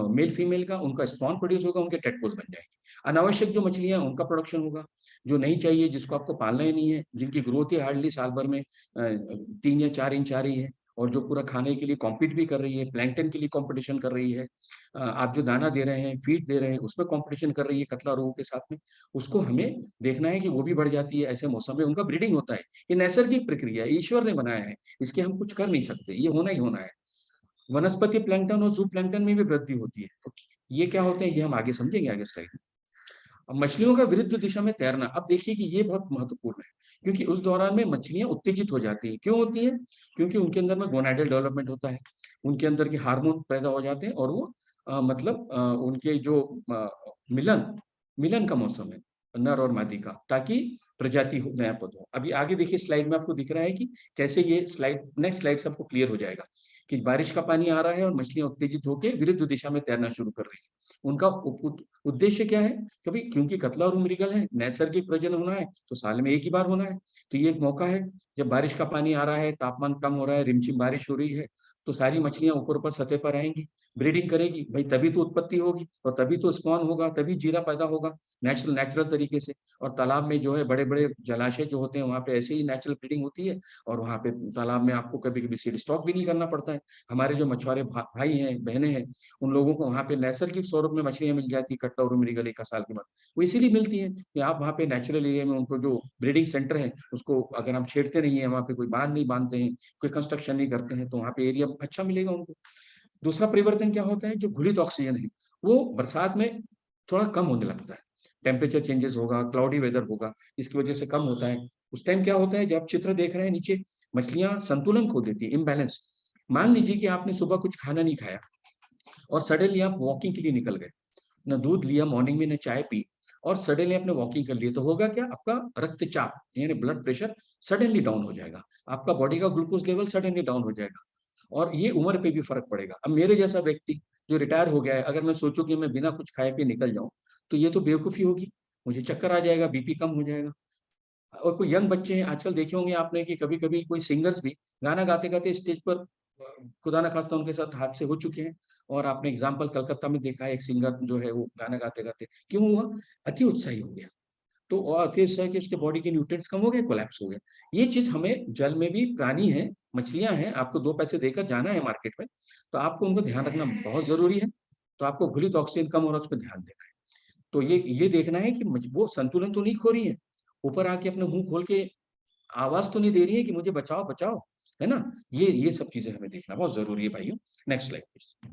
Speaker 2: मेल फीमेल का, उनका स्पॉन प्रोड्यूस होगा, उनके टेडपोज बन जाएंगे। अनावश्यक जो मछलियां उनका प्रोडक्शन होगा, जो नहीं चाहिए, जिसको आपको पालना ही नहीं है, जिनकी ग्रोथ ही हार्डली साल भर में 3 या 4 इंच आ रही है, और जो पूरा खाने के लिए कॉम्पीट भी कर रही है, प्लैंकटन के लिए कंपटीशन कर रही है। आप जो दाना दे रहे हैं, फीड दे रहे हैं, उसमें कंपटीशन कर रही है कतला रोहू के साथ में। उसको हमें देखना है कि वो भी बढ़ जाती है। ऐसे मौसम में उनका ब्रीडिंग होता है। ये नैसर्गिक प्रक्रिया है, ईश्वर ने बनाया है, इसके हम कुछ कर नहीं सकते, ये होना ही होना है। वनस्पति प्लैंकटन और जू प्लैंकटन में भी वृद्धि होती है। तो ये क्या होते हैं, ये हम आगे समझेंगे आगे स्लाइड में। अब मछलियों का विरुद्ध दिशा में तैरना, अब देखिए कि ये बहुत महत्वपूर्ण है, क्योंकि उस दौरान में मछलियां उत्तेजित हो जाती हैं। क्यों होती हैं? क्योंकि उनके अंदर में गोनाडल डेवलपमेंट होता है, उनके अंदर के हार्मोन पैदा हो जाते हैं, और वो मतलब उनके जो मिलन मिलन का मौसम है नर और मादी का, ताकि प्रजाति नया पद हो। अभी आगे देखिए स्लाइड में आपको दिख रहा है कि कैसे ये स्लाइड, नेक्स्ट स्लाइड से आपको क्लियर हो जाएगा कि बारिश का पानी आ रहा है और मछलियां उत्तेजित होकर विरुद्ध दिशा में तैरना शुरू कर रही है। उनका उद्देश्य क्या है? कभी क्योंकि कतला और मृगल है, नैसर्गिक प्रजनन होना है, तो साल में एक ही बार होना है। तो ये एक मौका है, जब बारिश का पानी आ रहा है, तापमान कम हो रहा है, रिमझिम बारिश हो रही है, तो सारी मछलियां ऊपर ऊपर सतह पर आएंगी, ब्रीडिंग करेगी भाई, तभी तो उत्पत्ति होगी, और तभी तो स्पॉन होगा, तभी जीरा पैदा होगा नेचुरल तरीके से। और तालाब में जो है बड़े बड़े जलाशय जो होते हैं, वहां पे ऐसे ही नेचुरल ब्रीडिंग होती है, और वहां पे तालाब में आपको कभी कभी सीड स्टॉक भी नहीं करना पड़ता है। हमारे जो मछुआरे भाई हैं, बहनें हैं, उन लोगों को वहां पे नैसर्गिक स्वरूप में मछलियां मिल जाती है, कट्टा और मृगल एक साल के बाद। वो इसीलिए मिलती है कि आप वहाँ पे नेचुरल एरिया में उनको जो ब्रीडिंग सेंटर है उसको अगर हम छेड़ते नहीं है, वहाँ पे कोई बांध नहीं बांधते हैं, कोई कंस्ट्रक्शन नहीं करते हैं, तो वहाँ पे एरिया अच्छा मिलेगा उनको। दूसरा परिवर्तन क्या होता है? जो घुलित ऑक्सीजन है वो बरसात में थोड़ा कम होने लगता है। टेम्परेचर चेंजेस होगा, क्लाउडी वेदर होगा, इसकी वजह से कम होता है। उस टाइम क्या होता है, जब आप चित्र देख रहे हैं नीचे, मछलियां संतुलन खो देती है, इम्बैलेंस। मान लीजिए कि आपने सुबह कुछ खाना नहीं खाया और सडनली आप वॉकिंग के लिए निकल गए, न दूध लिया मॉर्निंग में, न चाय पी, और सडनली आपने वॉकिंग कर लिया, तो होगा क्या? आपका रक्तचाप यानी ब्लड प्रेशर सडनली डाउन हो जाएगा, आपका बॉडी का ग्लूकोज लेवल सडनली डाउन हो जाएगा, और ये उम्र पे भी फर्क पड़ेगा। अब मेरे जैसा व्यक्ति जो रिटायर हो गया है, अगर मैं सोचूं कि मैं बिना कुछ खाए पिए निकल जाऊं, तो ये तो बेवकूफी होगी, मुझे चक्कर आ जाएगा, बीपी कम हो जाएगा। और कोई यंग बच्चे हैं आजकल, देखे होंगे आपने कि कभी कभी कोई सिंगर्स भी गाना गाते गाते स्टेज पर खुदा ना खास्ता उनके साथ हादसे हो चुके हैं। और आपने एग्जाम्पल कलकत्ता में देखा है, एक सिंगर जो है वो गाना गाते गाते क्यों हुआ? अति उत्साही हो गया, तो और अति उत्साही कि उसके बॉडी के न्यूट्रिएंट्स कम हो गए, कोलैप्स हो गया। ये चीज हमें, जल में भी प्राणी है, मछलियां हैं, आपको 2 पैसे देकर जाना है मार्केट में, तो आपको उनको ध्यान रखना बहुत जरूरी है। तो आपको घुलित ऑक्सीजन कम हो रहा है, उस पर ध्यान देना है। तो ये देखना है कि वो संतुलन तो नहीं खो रही है, ऊपर आके अपने मुंह खोल के आवाज तो नहीं दे रही है कि मुझे बचाओ बचाओ, है ना? ये सब चीजें हमें देखना बहुत जरूरी है भाइयों। Next slide please.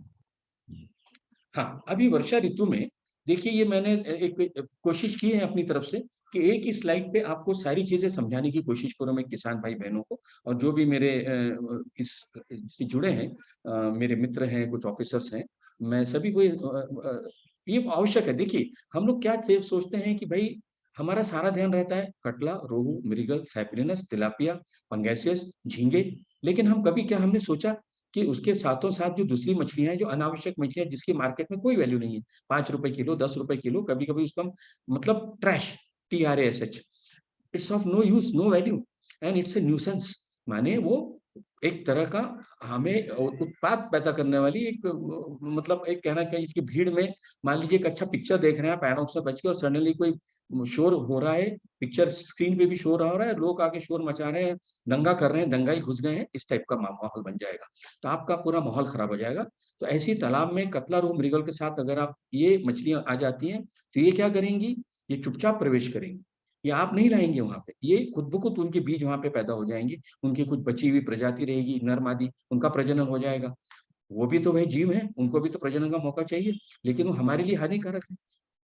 Speaker 2: हाँ, अभी वर्षा ऋतु में देखिए, ये मैंने एक कोशिश की है अपनी तरफ से कि एक ही स्लाइड पे आपको सारी चीजें समझाने की कोशिश करूं मैं किसान भाई बहनों को, और जो भी मेरे इससे जुड़े हैं, मेरे मित्र हैं, कुछ ऑफिसर्स हैं, मैं सभी को ये आवश्यक है। देखिए, हम लोग क्या सोचते हैं कि भाई हमारा सारा ध्यान रहता है कटला, रोहू, मृगल, साइप्रिनस, तिलापिया, पंगेसियस, झींगे, लेकिन हम कभी क्या हमने सोचा कि उसके साथों साथ जो दूसरी मछलियां हैं, जो अनावश्यक मछलियां जिसकी मार्केट में कोई वैल्यू नहीं है, 5 रुपए किलो, 10 रुपए किलो, कभी कभी उसका मतलब trash, TRASH, it's of no use, no value, and it's a nuisance. माने वो एक तरह का हमें उत्पाद पैदा करने वाली एक मतलब एक कहना चाहिए कि भीड़ में मान लीजिए एक अच्छा पिक्चर देख रहे हैं आप आइनॉक्स में बच के, और सडनली कोई शोर हो रहा है, पिक्चर स्क्रीन पे भी शोर हो रहा है, लोग आके शोर मचा रहे हैं, दंगा कर रहे हैं, दंगाई घुस गए हैं, इस टाइप का माहौल बन जाएगा, तो आपका पूरा माहौल खराब हो जाएगा। तो ऐसी तालाब में कतला, रोहू, मृगल के साथ अगर आप ये मछलियां आ जाती हैं तो ये क्या करेंगी, ये चुपचाप प्रवेश करेंगी, ये आप नहीं लाएंगे वहां पे, ये खुद ब खुद उनके बीज वहां पे पैदा हो जाएंगे, उनकी कुछ बची हुई प्रजाति रहेगी, नर मादी, उनका प्रजनन हो जाएगा। वो भी तो वही जीव है, उनको भी तो प्रजनन का मौका चाहिए, लेकिन वो हमारे लिए हानिकारक है।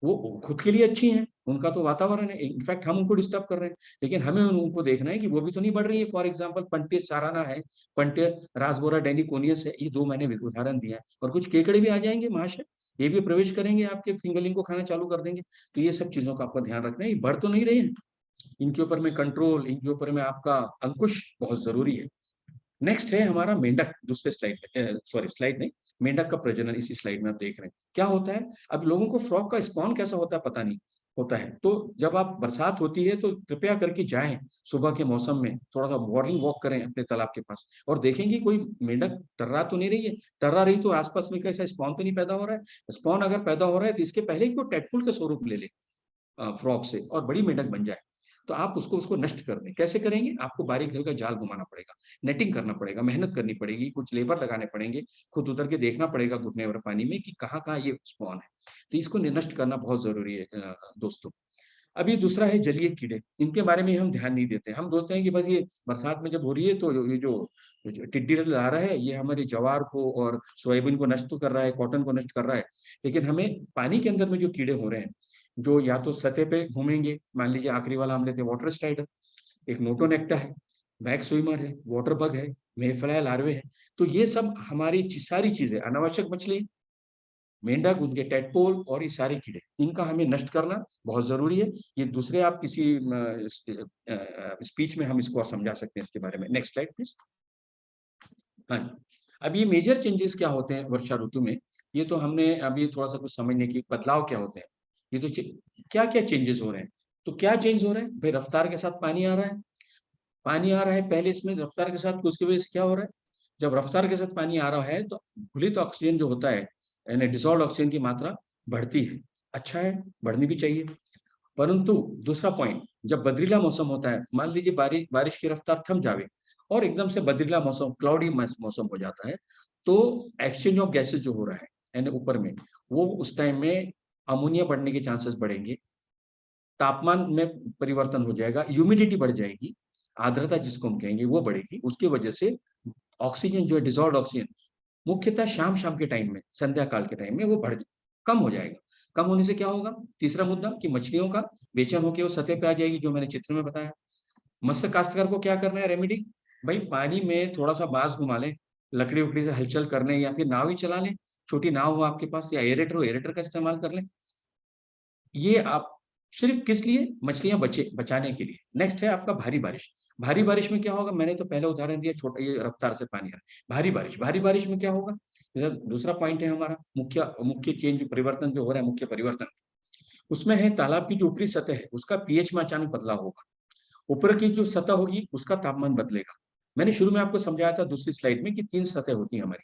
Speaker 2: वो खुद के लिए अच्छी हैं, उनका तो वातावरण है, इनफैक्ट हम उनको डिस्टर्ब कर रहे हैं, लेकिन हमें उनको देखना है कि वो भी तो नहीं बढ़ रही है। फॉर एग्जाम्पल पंटे साराना है, पंटे रासबोरा डेनिकोनियस है, ये दो मैंने उदाहरण दिया है, और कुछ केकड़े भी आ जाएंगे महाशय, ये भी प्रवेश करेंगे, आपके फिंगरलिंग को खाना चालू कर देंगे। तो ये सब चीजों का आपको ध्यान रखना है, ये बढ़ तो नहीं रहे हैं, इनके ऊपर में कंट्रोल, इनके ऊपर में आपका अंकुश बहुत जरूरी है। नेक्स्ट है हमारा मेंढक, दूसरे स्लाइड, सॉरी स्लाइड नहीं, मेंढक का प्रजनन इसी स्लाइड में आप देख रहे हैं क्या होता है। अब लोगों को फ्रॉग का स्पॉन कैसा होता है पता नहीं होता है, तो जब आप बरसात होती है तो कृपया करके जाएं सुबह के मौसम में, थोड़ा सा मॉर्निंग वॉक करें अपने तालाब के पास, और देखेंगे कोई मेंढक टर्रा तो नहीं रही है, टर्रा रही तो आसपास में कैसा स्पॉन तो नहीं पैदा हो रहा है। स्पॉन अगर पैदा हो रहा है तो इसके पहले कि वो टेटपुल के स्वरूप ले ले फ्रॉक से और बड़ी मेंढक बन जाए, तो आप उसको उसको नष्ट कर दें। कैसे करेंगे, आपको बारीक घर का जाल घुमाना पड़ेगा, नेटिंग करना पड़ेगा, मेहनत करनी पड़ेगी, कुछ लेबर लगाने पड़ेंगे, खुद उतर के देखना पड़ेगा घुटने भर पानी में कि कहाँ कहाँ ये स्पॉन है। तो इसको नष्ट करना बहुत जरूरी है दोस्तों। अभी दूसरा है जलीय कीड़े, इनके बारे में हम ध्यान नहीं देते, हम सोचते हैं कि बस ये बरसात में जब हो रही है तो ये जो टिड्डी दल आ रहा है ये हमारे ज्वार को और सोयाबीन को नष्ट तो कर रहा है, कॉटन को नष्ट कर रहा है, लेकिन हमें पानी के अंदर में जो कीड़े हो रहे हैं, जो या तो सतह पे घूमेंगे, मान लीजिए आखिरी वाला हम लेते हैं वाटर स्लाइडर, एक नोटोनेक्टा है, बैक स्विमर है, वाटर बग है, मेफ्लाई लार्वे है, तो ये सब हमारी सारी चीजें, अनावश्यक मछली, मेंढक, उनके टेडपोल और ये सारे कीड़े, इनका हमें नष्ट करना बहुत जरूरी है। ये दूसरे आप किसी स्पीच में हम इसको और समझा सकते हैं इसके बारे में। Next slide please. हाँ, अब ये मेजर चेंजेस क्या होते हैं वर्षा ऋतु में, ये तो हमने अभी थोड़ा सा कुछ समझने की, बदलाव क्या होते हैं, ये तो क्या क्या चेंजेस हो रहे हैं। तो क्या चेंज हो रहे हैं भाई, रफ्तार के साथ पानी आ रहा है, पानी आ रहा है पहले इसमें रफ्तार के साथ, तो उसकी वजह से क्या हो रहा है, जब रफ्तार के साथ पानी आ रहा है तो घुलित ऑक्सीजन जो होता है, यानी डिसॉल्व ऑक्सीजन की मात्रा बढ़ती है। अच्छा है, बढ़नी भी चाहिए, परंतु दूसरा पॉइंट, जब बदरीला मौसम होता है, मान लीजिए बारिश की रफ्तार थम जावे और एकदम से बदरीला मौसम, क्लाउडी मौसम हो जाता है, तो एक्सचेंज ऑफ गैसेज जो हो रहा है यानी ऊपर में, वो उस टाइम में अमोनिया बढ़ने के चांसेस बढ़ेंगे, तापमान में परिवर्तन हो जाएगा, ह्यूमिडिटी बढ़ जाएगी, आर्द्रता जिसको हम कहेंगे वो बढ़ेगी, उसकी वजह से ऑक्सीजन जो है, डिजॉल्व ऑक्सीजन, मुख्यतः शाम शाम के टाइम में, संध्या काल के टाइम में वो बढ़ कम हो जाएगा। कम होने से क्या होगा, तीसरा मुद्दा कि मछलियों का बेचैन होकर वो सतह पे आ जाएगी, जो मैंने चित्र में बताया। मत्स्य काश्तकार को क्या करना है रेमेडी, भाई पानी में थोड़ा सा बांस घुमा लें, लकड़ी उकड़ी से हलचल करने, या फिर नाव ही चला लें, छोटी नाव हो आपके पास, या एरेटर हो, एरेटर का इस्तेमाल कर लें। ये आप सिर्फ किस लिए, मछलियां बचाने के लिए। नेक्स्ट है आपका भारी बारिश। भारी बारिश में क्या होगा, मैंने तो पहले उदाहरण दिया, छोटा ये रफ्तार से पानी आ रहा है, भारी बारिश, भारी बारिश में क्या होगा, इधर दूसरा पॉइंट है हमारा, मुख्य मुख्य चेंज, परिवर्तन जो हो रहा है, मुख्य परिवर्तन उसमें है तालाब की जो ऊपरी सतह है उसका पीएच में अचानक बदलाव होगा, ऊपर की जो सतह होगी उसका तापमान बदलेगा। मैंने शुरू में आपको समझाया था दूसरी स्लाइड में कि 3 सतह होती है हमारी,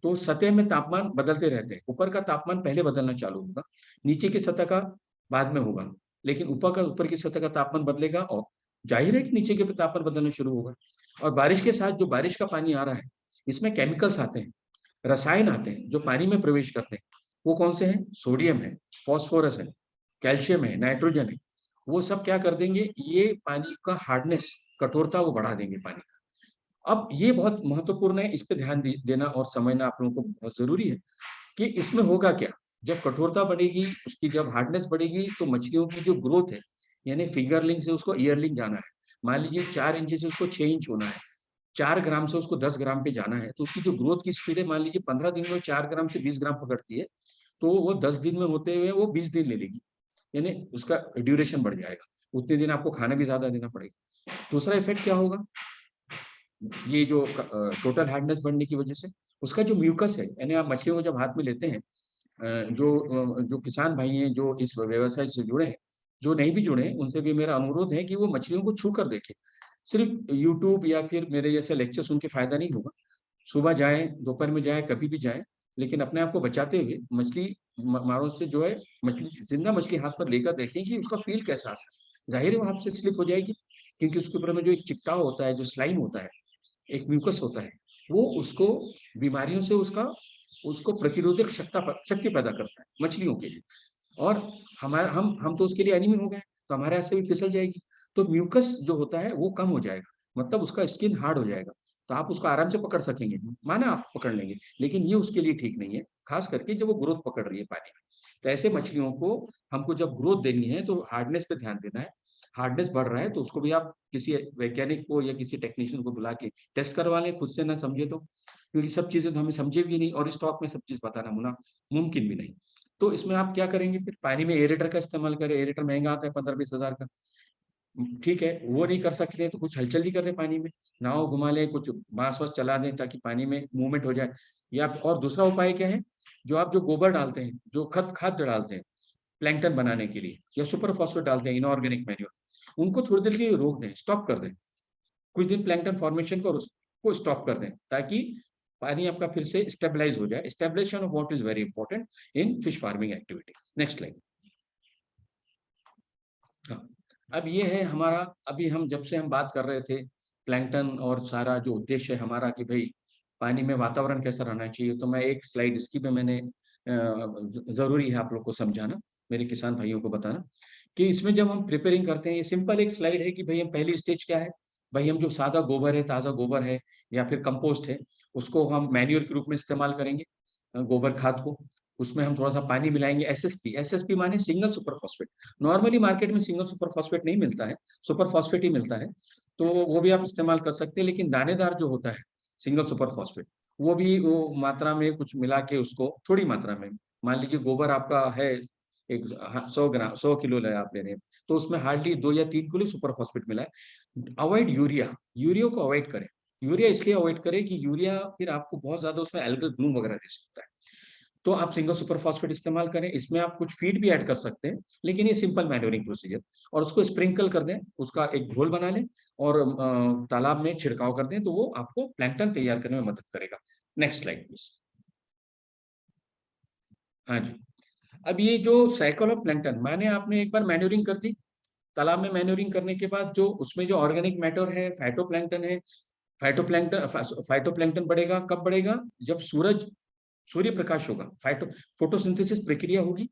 Speaker 2: तो सतह में तापमान बदलते रहते हैं, ऊपर का तापमान पहले बदलना चालू होगा, नीचे की सतह का बाद में होगा, लेकिन ऊपर की सतह का तापमान बदलेगा, और जाहिर है कि नीचे के तापमान बदलना शुरू होगा। और बारिश के साथ जो बारिश का पानी आ रहा है, इसमें केमिकल्स आते हैं, रसायन आते हैं जो पानी में प्रवेश करते हैं। वो कौन से हैं, सोडियम है, फॉस्फोरस है, कैल्शियम है, नाइट्रोजन है, वो सब क्या कर देंगे, ये पानी का हार्डनेस, कठोरता वो बढ़ा देंगे पानी का। अब ये बहुत महत्वपूर्ण है, इस पे ध्यान देना और समझना आप लोगों को बहुत जरूरी है कि इसमें होगा क्या, जब कठोरता बढ़ेगी, उसकी जब हार्डनेस बढ़ेगी, तो मछलियों की जो ग्रोथ है, यानी फिंगरलिंग से उसको ईयरलिंग जाना है, मान लीजिए 4 इंच से उसको 6 इंच होना है, 4 ग्राम से उसको 10 ग्राम पे जाना है, तो उसकी जो ग्रोथ की स्पीड है, मान लीजिए 15 दिन में 4 ग्राम से 20 ग्राम पकड़ती है, तो वो 10 दिन में होते हुए वो 20 दिन ले लेगी, यानी उसका ड्यूरेशन बढ़ जाएगा, उतने दिन आपको खाना भी ज्यादा देना पड़ेगा। दूसरा इफेक्ट क्या होगा, ये जो टोटल हार्डनेस बढ़ने की वजह से उसका जो म्यूकस है, यानी आप मछलियों को जब हाथ में लेते हैं, जो किसान भाई हैं जो इस व्यवसाय से जुड़े हैं, जो नहीं भी जुड़े हैं उनसे भी मेरा अनुरोध है कि वो मछलियों को छू कर देखें। सिर्फ यूट्यूब या फिर मेरे जैसे लेक्चर सुन के फायदा नहीं होगा। सुबह जाएं, दोपहर में जाएं, कभी भी जाएं, लेकिन अपने आप को बचाते हुए मछली मारों से जो है मछली, जिंदा मछली हाथ पर लेकर देखें कि उसका फील कैसा आता है। जाहिर है वो हाथ से स्लिप हो जाएगी, क्योंकि उसके ऊपर में जो एक चिपटाव होता है, जो स्लाइम होता है, एक म्यूकस होता है, वो उसको बीमारियों से उसको प्रतिरोधक शक्ति पैदा करता है मछलियों के लिए। और हमारा हम तो उसके लिए एनिमी हो गए, तो हमारे हाथ से भी फिसल जाएगी। तो म्यूकस जो होता है वो कम हो जाएगा, मतलब उसका स्किन हार्ड हो जाएगा, तो आप उसको आराम से पकड़ सकेंगे, माना आप पकड़ लेंगे, लेकिन ये उसके लिए ठीक नहीं है, खास करके जब वो ग्रोथ पकड़ रही है पानी में। तो ऐसे मछलियों को हमको जब ग्रोथ देनी है तो हार्डनेस पे ध्यान देना है। हार्डनेस बढ़ रहा है तो उसको भी आप किसी वैज्ञानिक को या किसी टेक्नीशियन को बुला के टेस्ट करवा लें, खुद से ना समझे तो, क्योंकि सब चीजें तो हमें समझे भी नहीं और स्टॉक में सब चीज बताना मुमकिन भी नहीं। तो इसमें आप क्या करेंगे, फिर पानी में एरेटर का इस्तेमाल करें। एरेटर महंगा आता है 15-20 हज़ार का, ठीक है, वो नहीं कर सकते तो कुछ हलचल ही कर रहे पानी में, नाव घुमा लें, कुछ बांस वास चला दें ताकि पानी में मूवमेंट हो जाए। या और दूसरा उपाय क्या है, जो गोबर डालते हैं, जो खाद डालते हैं प्लैंकटन बनाने के लिए, या सुपर फॉस्फेट डालते हैं, इनऑर्गेनिक मैन्योर, उनको थोड़ी देर के लिए रोक दें, स्टॉप कर दें, कुछ दिन प्लैंकटन फॉर्मेशन को उसको स्टॉप कर दें, ताकि पानी आपका फिर से स्टेबलाइज हो जाए। Stabilisation of water is very important in fish farming activity. Next slide. हाँ, अब ये है हमारा, अभी हम जब से हम बात कर रहे थे प्लैंकटन और सारा जो उद्देश्य है हमारा कि भाई पानी में वातावरण कैसा रहना चाहिए, तो मैं एक स्लाइड इसकी पे मैंने जरूरी है आप लोग को समझाना, मेरे किसान भाइयों को बताना कि इसमें जब हम प्रिपेयरिंग करते हैं, ये सिंपल एक स्लाइड है कि भाई हम पहली स्टेज क्या है, भाई हम जो सादा गोबर है, ताज़ा गोबर है या फिर कंपोस्ट है, उसको हम मैन्योर के रूप में इस्तेमाल करेंगे, गोबर खाद को। उसमें हम थोड़ा सा पानी मिलाएंगे, एसएसपी, एसएसपी माने single super phosphate. Normally market में सिंगल सुपर फॉस्फेट नहीं मिलता है, सुपर फॉस्फेट ही मिलता है, तो वो भी आप इस्तेमाल कर सकते हैं। लेकिन दानेदार जो होता है सिंगल सुपर फॉस्फेट, वो मात्रा में कुछ मिला के उसको, थोड़ी मात्रा में, मान लीजिए गोबर आपका है एक 100 ग्राम, 100 किलो ले आप ले रहे हैं, तो उसमें हार्डली 2 या 3 किलो सुपर फॉस्फेट मिला है। अवॉइड यूरिया, यूरिया को अवॉइड करें। यूरिया इसलिए अवॉइड करें कि यूरिया फिर आपको बहुत ज्यादा उसमें एल्गल ब्लूम वगैरह दे सकता है। तो आप सिंगल सुपर फॉस्फेट इस्तेमाल करें, इसमें आप कुछ फीड भी ऐड कर सकते हैं, लेकिन ये सिंपल मैन्योरिंग प्रोसीजर। और उसको स्प्रिंकल कर दें, उसका एक घोल बना लें और तालाब में छिड़काव कर दें, तो वो आपको प्लैंकटन तैयार करने में मदद करेगा। Next slide please. हाँ जी, अब ये जो साइकिल ऑफ प्लैंकटन, मैंने आपने एक बार मैन्योरिंग कर दी, तालाब में मैन्योरिंग करने के बाद जो उसमें जो ऑर्गेनिक मैटर है, फाइटोप्लैंक्टन है, फाइटोप्लैंक्टन बढ़ेगा, कब बढ़ेगा, जब सूर्य प्रकाश होगा, फोटोसिंथेसिस प्रक्रिया होगी,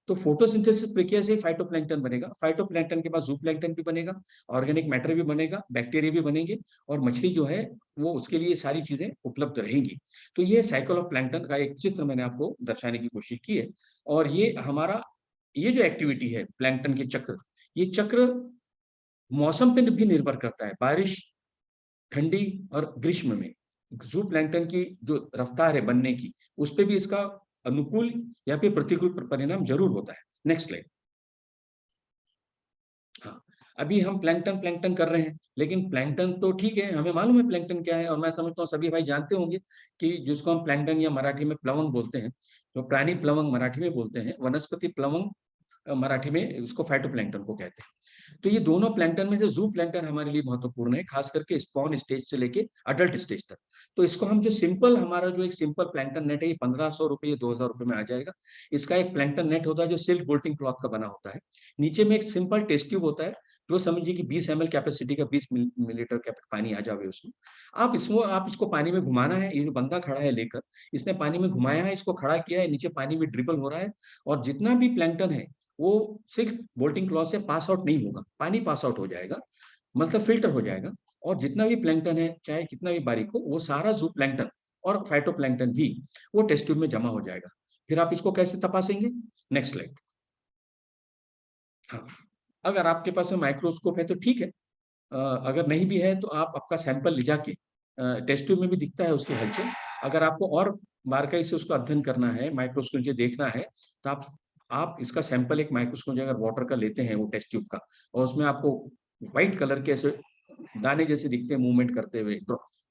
Speaker 2: तो फोटोसिंथेसिस प्रक्रिया से फाइटोप्लैंक्टन बनेगा। फाइटोप्लैंक्टन के बाद जूप्लैंक्टन भी बनेगा, ऑर्गेनिक मैटर भी बनेगा, बैक्टीरिया भी बनेंगे, और मछली जो है वो उसके लिए सारी चीजें उपलब्ध रहेंगी। तो ये साइकिल ऑफ प्लैंक्टन का एक चित्र मैंने आपको दर्शाने की कोशिश की है। और ये हमारा ये जो एक्टिविटी है प्लैंक्टन के चक्र, ये चक्र मौसम पर भी निर्भर करता है, बारिश, ठंडी और ग्रीष्म में जू प्लैंकटन की जो रफ्तार है बनने की, उस पर भी इसका अनुकूल या फिर प्रतिकूल परिणाम जरूर होता है। Next slide. हाँ, अभी हम प्लैंकटन प्लैंकटन कर रहे हैं, लेकिन प्लैंकटन तो ठीक है, हमें मालूम है प्लैंकटन क्या है, और मैं समझता हूँ सभी भाई जानते होंगे कि जिसको हम प्लैंकटन या मराठी में प्लवंग बोलते हैं, जो प्राणी प्लवंग मराठी में बोलते हैं, वनस्पति प्लवंग मराठी में उसको फाइटोप्लैंक्टन को कहते हैं। तो ये दोनों प्लैंक्टन में से जू प्लैंक्टन हमारे लिए महत्वपूर्ण है, खास करके स्पॉन स्टेज से लेके अडल्ट स्टेज तक। तो इसको हम जो सिंपल, हमारा जो एक सिंपल प्लैंक्टन नेट है, ये 1500 रुपये 2000 रुपये में आ जाएगा। इसका एक प्लैंक्टन नेट होता है जो सिल्क बोल्टिंग क्लॉथ का बना होता है, नीचे में एक सिंपल टेस्ट ट्यूब होता है, जो समझिए कि 20 ml कैपेसिटी का 20 मिलीलीटर पानी आ जावे उसमें। आप इसको पानी में घुमाना है, ये जो बंदा खड़ा है लेकर, इसने पानी में घुमाया है, इसको खड़ा किया है, नीचे पानी में ड्रिबल हो रहा है, और जितना भी प्लैंक्टन है वो सिर्फ बोल्टिंग क्लॉथ से पास आउट नहीं होगा, पानी पास आउट हो जाएगा, मतलब फिल्टर हो जाएगा, और जितना भी प्लैंक्टन है चाहे कितना भी बारीक हो, वो सारा जू प्लैंक्टन और फाइटोप्लैंक्टन भी वो टेस्ट ट्यूब में जमा हो जाएगा। फिर आप इसको कैसे तपासेंगे? Next slide. हाँ, अगर आपके पास में माइक्रोस्कोप है तो ठीक है, अगर नहीं भी है तो आप आपका सैंपल ले जाके, टेस्ट ट्यूब में भी दिखता है उसकी हलचल। अगर आपको और बारीकाई से उसका अध्ययन करना है, माइक्रोस्कोप से देखना है, तो आप इसका सैंपल एक माइक्रोस्कोप अगर वाटर का लेते हैं, वो टेस्ट ट्यूब का, और उसमें आपको व्हाइट कलर के ऐसे दाने जैसे दिखते हैं मूवमेंट करते हुए,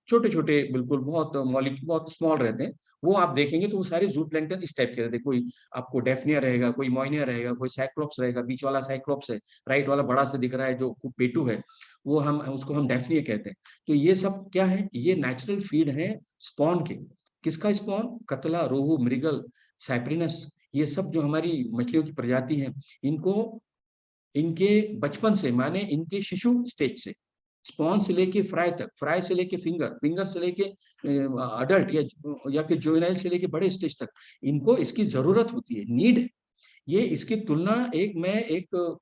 Speaker 2: छोटे छोटे बिल्कुल बहुत मौलिक बहुत स्मॉल रहते हैं। वो आप देखेंगे तो वो सारे जू प्लैंक्टन इस टाइप के रहते हैं। कोई आपको डेफनिया रहेगा, कोई मोइनिया रहेगा, कोई साइक्लोप्स रहेगा, बीच वाला साइक्लोप्स है, राइट वाला बड़ा से दिख रहा है जो पेटू है, वो हम उसको हम डेफनिया कहते हैं। तो ये सब क्या है, ये नेचुरल फीड है स्पॉन के। किसका स्पॉन? कतला, रोहू, मृगल, साइप्रिनस, ये सब जो हमारी मछलियों की प्रजाति है, इनको इनके बचपन से माने इनके शिशु स्टेज से, स्पॉन से लेके फ्राई तक, फ्राई से लेके फिंगर, फिंगर से लेके अडल्ट या फिर जुवेनाइल से लेके बड़े स्टेज तक, इनको इसकी जरूरत होती है, नीड है। ये इसकी तुलना एक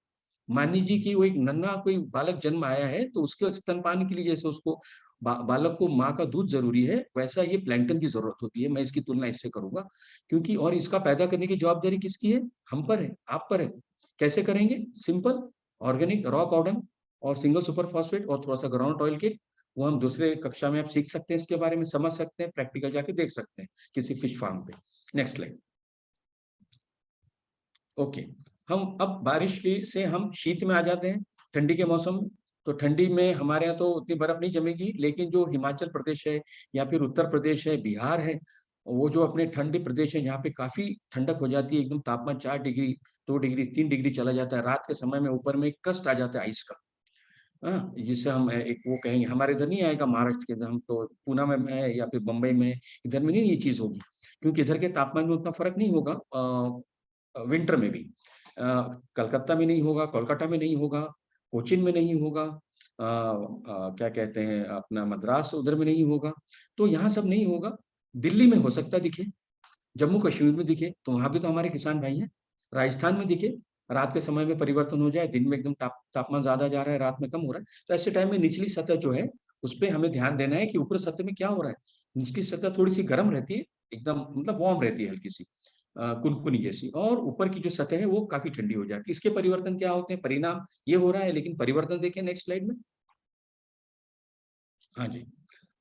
Speaker 2: मान लीजिए कि वो एक नन्हा कोई बालक जन्म आया है तो उसके स्तनपान के लिए जैसे उसको बालक को माँ का दूध जरूरी है, वैसा ये प्लैंकटन की जरूरत होती है। मैं इसकी तुलना इससे करूंगा, क्योंकि और इसका पैदा करने की जवाबदारी किसकी है? हम पर है, आप पर है। कैसे करेंगे? सिंपल, ऑर्गेनिक रॉक ऑर्डन और सिंगल सुपर फॉस्फेट और थोड़ा सा ग्राउंड ऑयल किट, वो हम दूसरे कक्षा में आप सीख सकते हैं, इसके बारे में समझ सकते हैं, प्रैक्टिकल जाके देख सकते हैं किसी फिश फार्म पे। Next slide. ओके, हम अब बारिश की से हम शीत में आ जाते हैं, ठंडी के मौसम में। तो ठंडी में हमारे यहाँ तो उतनी बर्फ नहीं जमेगी, लेकिन जो हिमाचल प्रदेश है या फिर उत्तर प्रदेश है, बिहार है, वो जो अपने ठंडे प्रदेश है, यहाँ पे काफी ठंडक हो जाती है, एकदम तापमान 4 डिग्री, 2 डिग्री, 3 डिग्री चला जाता है। रात के समय में ऊपर में एक कस्ट आ जाता है आइस का, हाँ, जिससे हम एक वो कहेंगे, हमारे इधर नहीं आएगा महाराष्ट्र के इधर, हम तो पूना में है या फिर बम्बई में, इधर में नहीं ये चीज होगी, क्योंकि इधर के तापमान में उतना फर्क नहीं होगा विंटर में भी। कलकत्ता में नहीं होगा, कोलकाता में नहीं होगा, कोचिन में नहीं होगा, क्या कहते हैं अपना मद्रास उधर में नहीं होगा, तो यहाँ सब नहीं होगा। दिल्ली में हो सकता दिखे, जम्मू कश्मीर में दिखे, तो वहां भी तो हमारे किसान भाई हैं। राजस्थान में दिखे, रात के समय में परिवर्तन हो जाए, दिन में एकदम तापमान ज्यादा जा रहा है, रात में कम हो रहा है, तो ऐसे टाइम में निचली सतह जो है उस पर हमें ध्यान देना है कि ऊपर सतह में क्या हो रहा है। निचली सतह थोड़ी सी गर्म रहती है, एकदम मतलब वार्म रहती है, हल्की सी कुनकुनी जैसी, और ऊपर की जो सतह है वो काफी ठंडी हो जाती है। इसके परिवर्तन क्या होते हैं, परिणाम ये हो रहा है, लेकिन परिवर्तन देखिए नेक्स्ट स्लाइड में। हाँ जी,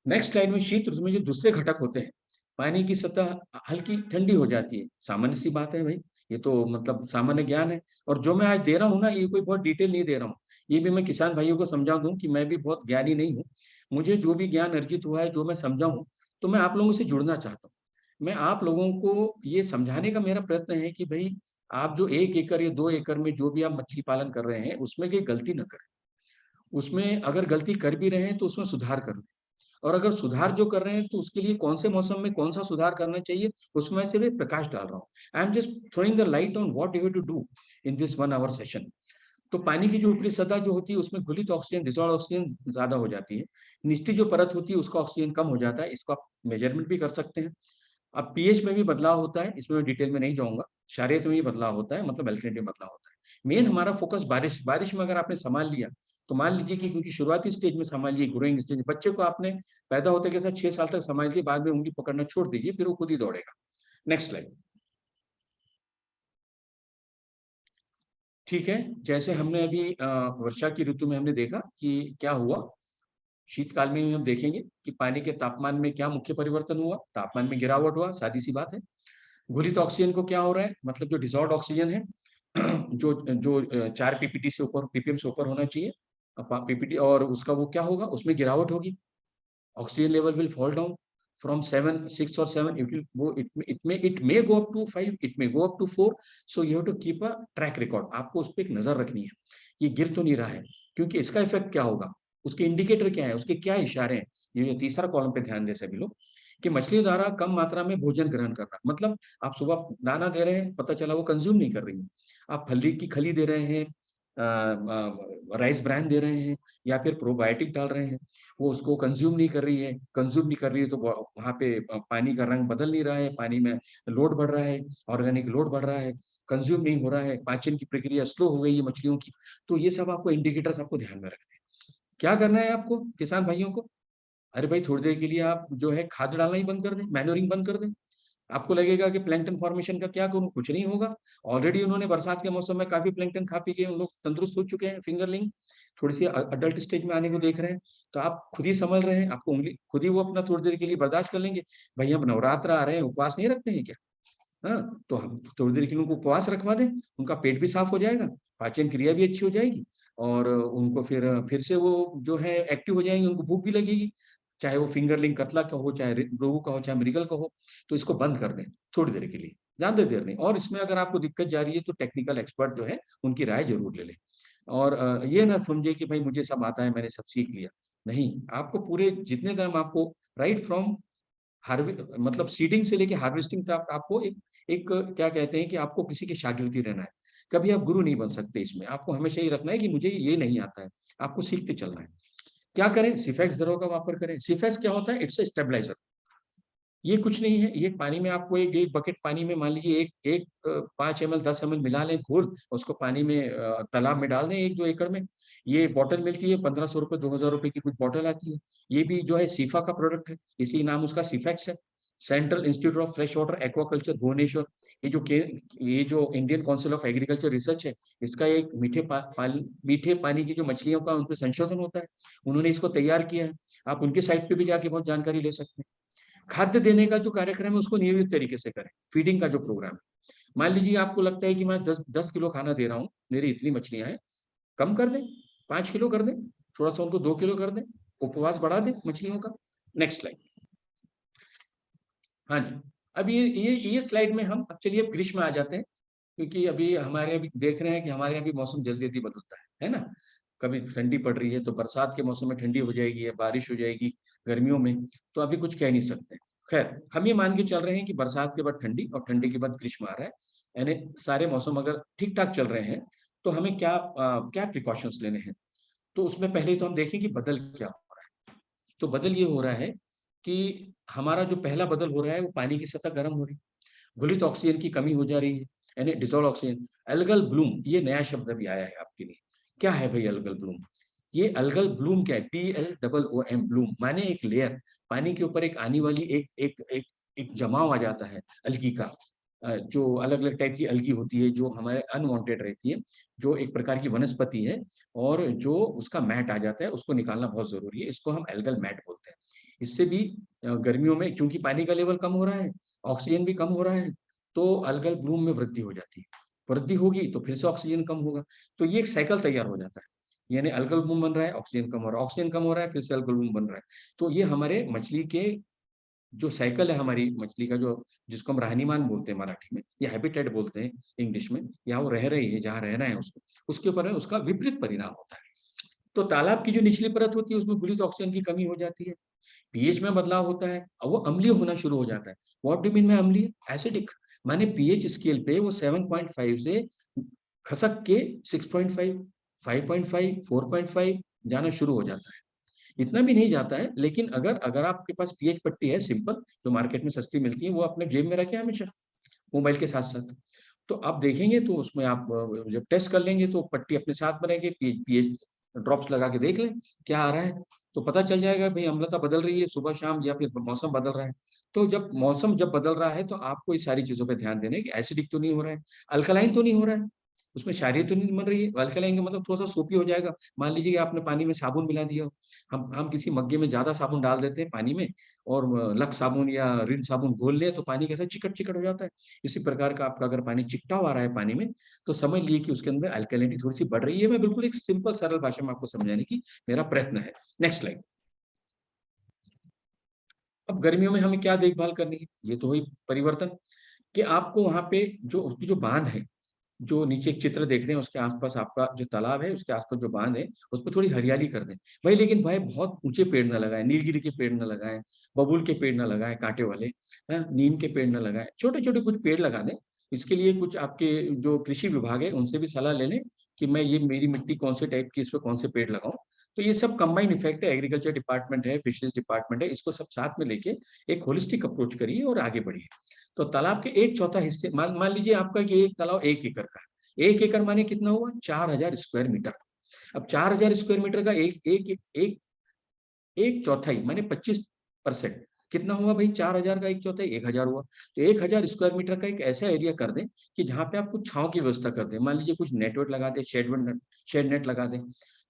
Speaker 2: नेक्स्ट स्लाइड में शीत ऋतु में जो दूसरे घटक होते हैं, पानी की सतह हल्की ठंडी हो जाती है, सामान्य सी बात है भाई, ये तो मतलब सामान्य ज्ञान है। और जो मैं आज दे रहा हूँ ना, ये कोई बहुत डिटेल नहीं दे रहा हूँ, ये भी मैं किसान भाइयों को समझा दूं कि मैं भी बहुत ज्ञानी नहीं हूँ। मुझे जो भी ज्ञान अर्जित हुआ है, जो मैं समझा हूँ, तो मैं आप लोगों से जुड़ना चाहता हूँ। मैं आप लोगों को ये समझाने का मेरा प्रयत्न है कि भाई, आप जो 1 एकड़ या 2 एकड़ में जो भी आप मछली पालन कर रहे हैं, उसमें कोई गलती न करें। उसमें अगर गलती कर भी रहे हैं तो उसमें सुधार कर, और अगर सुधार जो कर रहे हैं तो उसके लिए कौन से मौसम में कौन सा सुधार करना चाहिए, उसमें से भी प्रकाश डाल रहा हूँ। I am just throwing the light on what you have to do in this 1 hour session. तो पानी की जो ऊपरी सतह जो होती है, उसमें घुलित ऑक्सीजन, डिसॉल्व ऑक्सीजन ज्यादा हो जाती है। निचली जो परत होती है उसका ऑक्सीजन कम हो जाता है, इसको आप मेजरमेंट भी कर सकते हैं। अब पीएच में भी बदलाव होता है, इसमें मैं डिटेल में नहीं जाऊंगा। क्षारीयत में भी बदलाव होता है, मतलब अल्टरनेटिव बदलाव होता है। मेन हमारा फोकस बारिश, बारिश में अगर आपने संभाल लिया तो मान लीजिए कि, क्योंकि शुरुआती स्टेज में संभालिए, ग्रोइंग स्टेज, बच्चे को आपने पैदा होते के साथ 6 साल तक संभाल लिया, बाद में उंगली पकड़ना छोड़ दीजिए, फिर वो खुद ही दौड़ेगा। Next slide. ठीक है, जैसे हमने अभी वर्षा की ऋतु में हमने देखा कि क्या हुआ, शीतकाल में भी हम देखेंगे कि पानी के तापमान में क्या मुख्य परिवर्तन हुआ, तापमान में गिरावट हुआ, सादी सी बात है। घुलित ऑक्सीजन को क्या हो रहा है, मतलब जो डिसॉल्व्ड ऑक्सीजन है, जो जो 4 पीपीटी से ऊपर, पीपीएम से ऊपर होना चाहिए पीपीटी, और उसका वो क्या होगा, उसमें गिरावट होगी। Oxygen level will fall down from 7, 6 और 7, इट विल वो it may go up to 5, it may go up to 4। So you have to keep a track record, आपको उस पर एक नजर रखनी है, ये गिर तो नहीं रहा है, क्योंकि इसका इफेक्ट क्या होगा, उसके इंडिकेटर क्या है, उसके क्या इशारे हैं। ये जो तीसरा कॉलम पे ध्यान दे सभी लोग, कि मछली द्वारा कम मात्रा में भोजन ग्रहण करना, मतलब आप सुबह दाना दे रहे हैं, पता चला वो कंज्यूम नहीं कर रही है। आप फली की खली दे रहे हैं, राइस ब्रान दे रहे हैं, या फिर प्रोबायोटिक डाल रहे हैं, वो उसको कंज्यूम नहीं कर रही है। कंज्यूम नहीं कर रही है तो वहां पे पानी का रंग बदल नहीं रहा है, पानी में लोड बढ़ रहा है, ऑर्गेनिक लोड बढ़ रहा है, कंज्यूम नहीं हो रहा है, पाचन की प्रक्रिया स्लो हो गई है मछलियों की। तो ये सब आपको इंडिकेटर्स आपको ध्यान में रखने हैं। क्या करना है आपको किसान भाइयों को? अरे भाई, थोड़ी देर के लिए आप जो है खाद डालना ही बंद कर दें, मैन्योरिंग बंद कर दें। आपको लगेगा कि प्लैंकटन फॉर्मेशन का क्या करूं, कुछ नहीं होगा। ऑलरेडी उन्होंने बरसात के मौसम में काफी प्लैंकटन खा पी के उन लोग तंदुरुस्त हो चुके हैं, फिंगरलिंग थोड़ी सी अडल्ट स्टेज में आने को देख रहे हैं। तो आप खुद ही समझ रहे हैं, आपको उंगली खुद ही वो अपना थोड़ी देर के लिए बर्दाश्त कर लेंगे। भाई, हम नवरात्र आ रहे हैं, उपवास नहीं रखते हैं क्या? हाँ, तो हम थोड़ी देर के लिए उनको उपवास रखवा दें, उनका पेट भी साफ हो जाएगा, पाचन क्रिया भी अच्छी हो जाएगी, और उनको फिर से वो जो है एक्टिव हो जाएंगे, उनको भूख भी लगेगी। चाहे वो फिंगरलिंग कतला का हो, चाहे रोहू का हो, चाहे मृगल का हो, तो इसको बंद कर दें थोड़ी देर के लिए, ज्यादा देर नहीं। और इसमें अगर आपको दिक्कत जा रही है तो टेक्निकल एक्सपर्ट जो है उनकी राय जरूर ले लें। और ये ना समझे कि भाई मुझे सब आता है, मैंने सब सीख लिया। नहीं, आपको पूरे जितने टाइम आपको राइट फ्रॉम मतलब सीडिंग से लेके हार्वेस्टिंग तक आपको एक क्या कहते हैं कि आपको किसी के शागिर्दी रहना है। कभी आप गुरु नहीं बन सकते इसमें, आपको हमेशा ये रखना है कि मुझे ये नहीं आता है, आपको सीखते चलना है। क्या करें? सिफेक्स दरों का वापर करें। सिफेक्स क्या होता है? It's a stabiliser. ये कुछ नहीं है, ये पानी में आपको एक बकेट पानी में मान लीजिए एक एक 5 ml 10 ml मिला लें घोल, उसको पानी में तालाब में डाल दें 1-2 एकड़ में। ये बॉटल मिलती है 1500 रुपए 2000 रुपए की कुछ बॉटल आती है। ये भी जो है सीफा का प्रोडक्ट है, इसी नाम उसका सिफेक्स है। Central Institute of Fresh Water Aquaculture Bhubaneswar, ये जो Indian Council of Agriculture Research है, इसका एक मीठे पानी की जो मछलियों का उन पर संशोधन होता है, उन्होंने इसको तैयार किया है। आप उनके साइट पे भी जाके बहुत जानकारी ले सकते हैं। खाद्य देने का जो कार्यक्रम है उसको नियमित तरीके से करें। फीडिंग का जो प्रोग्राम है, मान लीजिए आपको लगता है कि मैं 10 किलो खाना दे रहा हूँ, मेरी इतनी मछलियां हैं, कम कर दें, 5 किलो कर दें, थोड़ा सा उनको 2 किलो कर दें, उपवास बढ़ा दें मछलियों का। Next slide. हाँ जी, अब ये स्लाइड में हम, अब चलिए अब ग्रीष्म में आ जाते हैं, क्योंकि अभी हमारे अभी देख रहे हैं कि हमारे यहाँ भी मौसम जल्दी जल्दी बदलता है ना। कभी ठंडी पड़ रही है तो बरसात के मौसम में ठंडी हो जाएगी या बारिश हो जाएगी गर्मियों में, तो अभी कुछ कह नहीं सकते। खैर, हम ये मान के चल रहे हैं कि बरसात के बाद ठंडी और ठंडी के बाद ग्रीष्म आ रहा है, यानी सारे मौसम अगर ठीक ठाक चल रहे हैं तो हमें क्या प्रिकॉशंस लेने हैं। तो उसमें पहले तो हम देखें कि बदल क्या हो रहा है। तो बदल ये हो रहा है कि हमारा जो पहला बदल हो रहा है वो पानी की सतह गर्म हो रही है, घुलित ऑक्सीजन की कमी हो जा रही है, यानी डिसॉल्व ऑक्सीजन। एल्गल ब्लूम, ये नया शब्द भी आया है आपके लिए। क्या है भाई एल्गल ब्लूम? ये अल्गल ब्लूम क्या है? PLOOM ब्लूम माने एक लेयर, पानी के ऊपर एक आने वाली एक एक एक एक जमाव आ जाता है अलगी का। जो अलग अलग टाइप की अलगी होती है जो हमारे अनवांटेड रहती है, जो एक प्रकार की वनस्पति है, और जो उसका मैट आ जाता है उसको निकालना बहुत जरूरी है, इसको हम एल्गल मैट बोलते हैं। इससे भी गर्मियों में क्योंकि पानी का लेवल कम हो रहा है, ऑक्सीजन भी कम हो रहा है, तो अल्गल ब्लूम में वृद्धि हो जाती है। वृद्धि होगी तो फिर से ऑक्सीजन कम होगा, तो ये एक साइकिल तैयार हो जाता है। यानी अल्गल ब्लूम बन रहा है, ऑक्सीजन कम हो रहा है, ऑक्सीजन कम हो रहा है, फिर से अल्गल ब्लूम बन रहा है। तो ये हमारे मछली के जो साइकिल है, हमारी मछली का जो, जिसको हम रहनीमान बोलते हैं मराठी में, या हैबिटेट बोलते हैं इंग्लिश में, या वो रह रही है जहाँ रहना है उसको, उसके ऊपर उसका विपरीत परिणाम होता है। तो तालाब की जो निचली परत होती है उसमें घुलित ऑक्सीजन की कमी हो जाती है, पीएच में बदलाव होता है और वो अम्लीय होना शुरू हो जाता है। व्हाट डू मीन में अम्लीय? एसिडिक, माने पीएच स्केल पे वो 7.5 से खसक के 6.5, 5.5, 4.5 जाना शुरू हो जाता है। इतना भी नहीं जाता है, लेकिन अगर अगर आपके पास पीएच पट्टी है सिंपल, जो मार्केट में सस्ती मिलती है, वो अपने जेब में रखें हमेशा, मोबाइल के साथ साथ। तो आप देखेंगे तो उसमें आप जब टेस्ट कर लेंगे तो पट्टी अपने साथ बनेगी, पीएच ड्रॉप्स लगा के देख लें क्या आ रहा है, तो पता चल जाएगा भाई अम्लता बदल रही है सुबह शाम, या फिर मौसम बदल रहा है। तो जब मौसम बदल रहा है तो आपको इस सारी चीजों पे ध्यान देना है कि एसिडिक तो नहीं हो रहा है, अल्कलाइन तो नहीं हो रहा है, उसमें क्षारीय तो नहीं बन रही है। अल्कलाइन का मतलब थोड़ा सा सोपी हो जाएगा। मान लीजिए कि आपने पानी में साबुन मिला दिया हो, हम किसी मग्गे में ज्यादा साबुन डाल देते हैं पानी में, और लक्स साबुन या रिन साबुन घोल ले तो पानी कैसा चिकट चिकट हो जाता है। इसी प्रकार का आपका अगर पानी चिकटा आ रहा है पानी में, तो समझ लिए कि उसके अंदर अल्कलिनिटी थोड़ी सी बढ़ रही है। मैं बिल्कुल एक सिंपल सरल भाषा में आपको समझाने की मेरा प्रयत्न है। Next slide. अब गर्मियों में हमें क्या देखभाल करनी है? ये तो हुई परिवर्तन, कि आपको वहां पे जो उसकी जो बांध है, जो नीचे एक चित्र देख रहे हैं उसके आसपास आपका जो तालाब है उसके आसपास जो बांध है, उस पर थोड़ी हरियाली कर दें भाई। लेकिन भाई बहुत ऊंचे पेड़ ना लगाएं, नीलगिरी के पेड़ ना लगाएं, बबूल के पेड़ ना लगाएं कांटे वाले, नीम के पेड़ ना लगाएं, छोटे छोटे कुछ पेड़ लगा दें। इसके लिए कुछ आपके जो कृषि विभाग है उनसे भी सलाह ले लें कि मैं ये मेरी मिट्टी कौन से टाइप की, इस पर कौन से पेड़ लगाऊं। तो ये सब कंबाइंड इफेक्ट है, एग्रीकल्चर डिपार्टमेंट है, फिशरीज डिपार्टमेंट है, इसको सब साथ में लेके एक होलिस्टिक अप्रोच करिए और आगे बढ़िए। तो तालाब के एक चौथा हिस्से, मान लीजिए आपका कि एक तालाब 1 एकड़ का है, 1 एकड़ माने कितना हुआ? 4000 स्क्वायर मीटर। अब 4000 स्क्वायर मीटर का एक एक एक एक चौथाई माने 25%, कितना हुआ भाई? 4000 का एक चौथाई 1000 हुआ। तो 1000 स्क्वायर मीटर का एक ऐसा एरिया कर दें कि जहां पे आप कुछ छांव की व्यवस्था कर दें। मान लीजिए कुछ नेटवर्क लगा दें, शेड नेट लगा दें,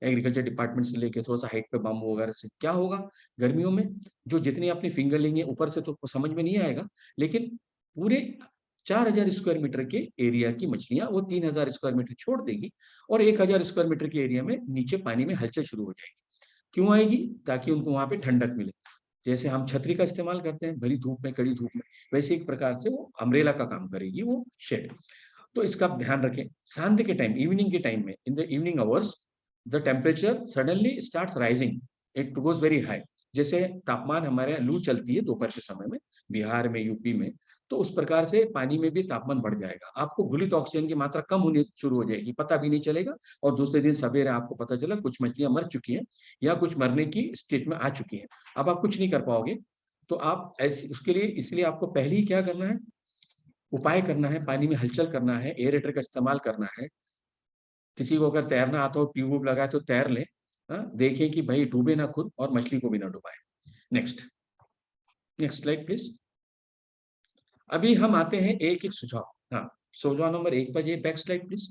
Speaker 2: एग्रीकल्चर डिपार्टमेंट से लेके थोड़ा सा हाइट पे बाम्बू वगैरह से। क्या होगा गर्मियों में? जो जितनी अपनी फिंगर लेंगे ऊपर से तो समझ में नहीं आएगा, लेकिन पूरे 4000 स्क्वायर मीटर के एरिया की मछलियां वो 3000 स्क्वायर मीटर छोड़ देगी, और 1000 स्क्वायर मीटर के एरिया में नीचे पानी में हलचल शुरू हो जाएगी। क्यों आएगी? ताकि उनको वहां पे ठंडक मिले। जैसे हम छतरी का इस्तेमाल करते हैं भरी धूप में, कड़ी धूप में, वैसे एक प्रकार से वो अम्ब्रेला का काम करेगी वो शेड। तो इसका आप ध्यान रखें। सांध्य के टाइम, इवनिंग के टाइम में, in the evening hours the temperature suddenly starts rising, it goes very high. जैसे तापमान हमारे यहाँ लू चलती है दोपहर के समय में बिहार में, यूपी में, तो उस प्रकार से पानी में भी तापमान बढ़ जाएगा। आपको घुलित ऑक्सीजन की मात्रा कम होनी शुरू हो जाएगी, पता भी नहीं चलेगा। और दूसरे दिन सवेरे आपको पता चला कुछ मछलियां मर चुकी हैं या कुछ मरने की स्टेज में आ चुकी हैं। अब आप कुछ नहीं कर पाओगे। तो आप ऐसे उसके लिए, इसलिए आपको पहले ही क्या करना है, उपाय करना है, पानी में हलचल करना है, एरेटर का इस्तेमाल करना है। किसी को अगर तैरना आता हो, ट्यूब लगाए तो तैर ले। देखें कि भाई डूबे ना खुद और मछली को भी ना डुबाए। Next, next slide please. अभी हम आते हैं एक एक सुझाव। हाँ, सुझाव नंबर 1 पर, ये back slide please.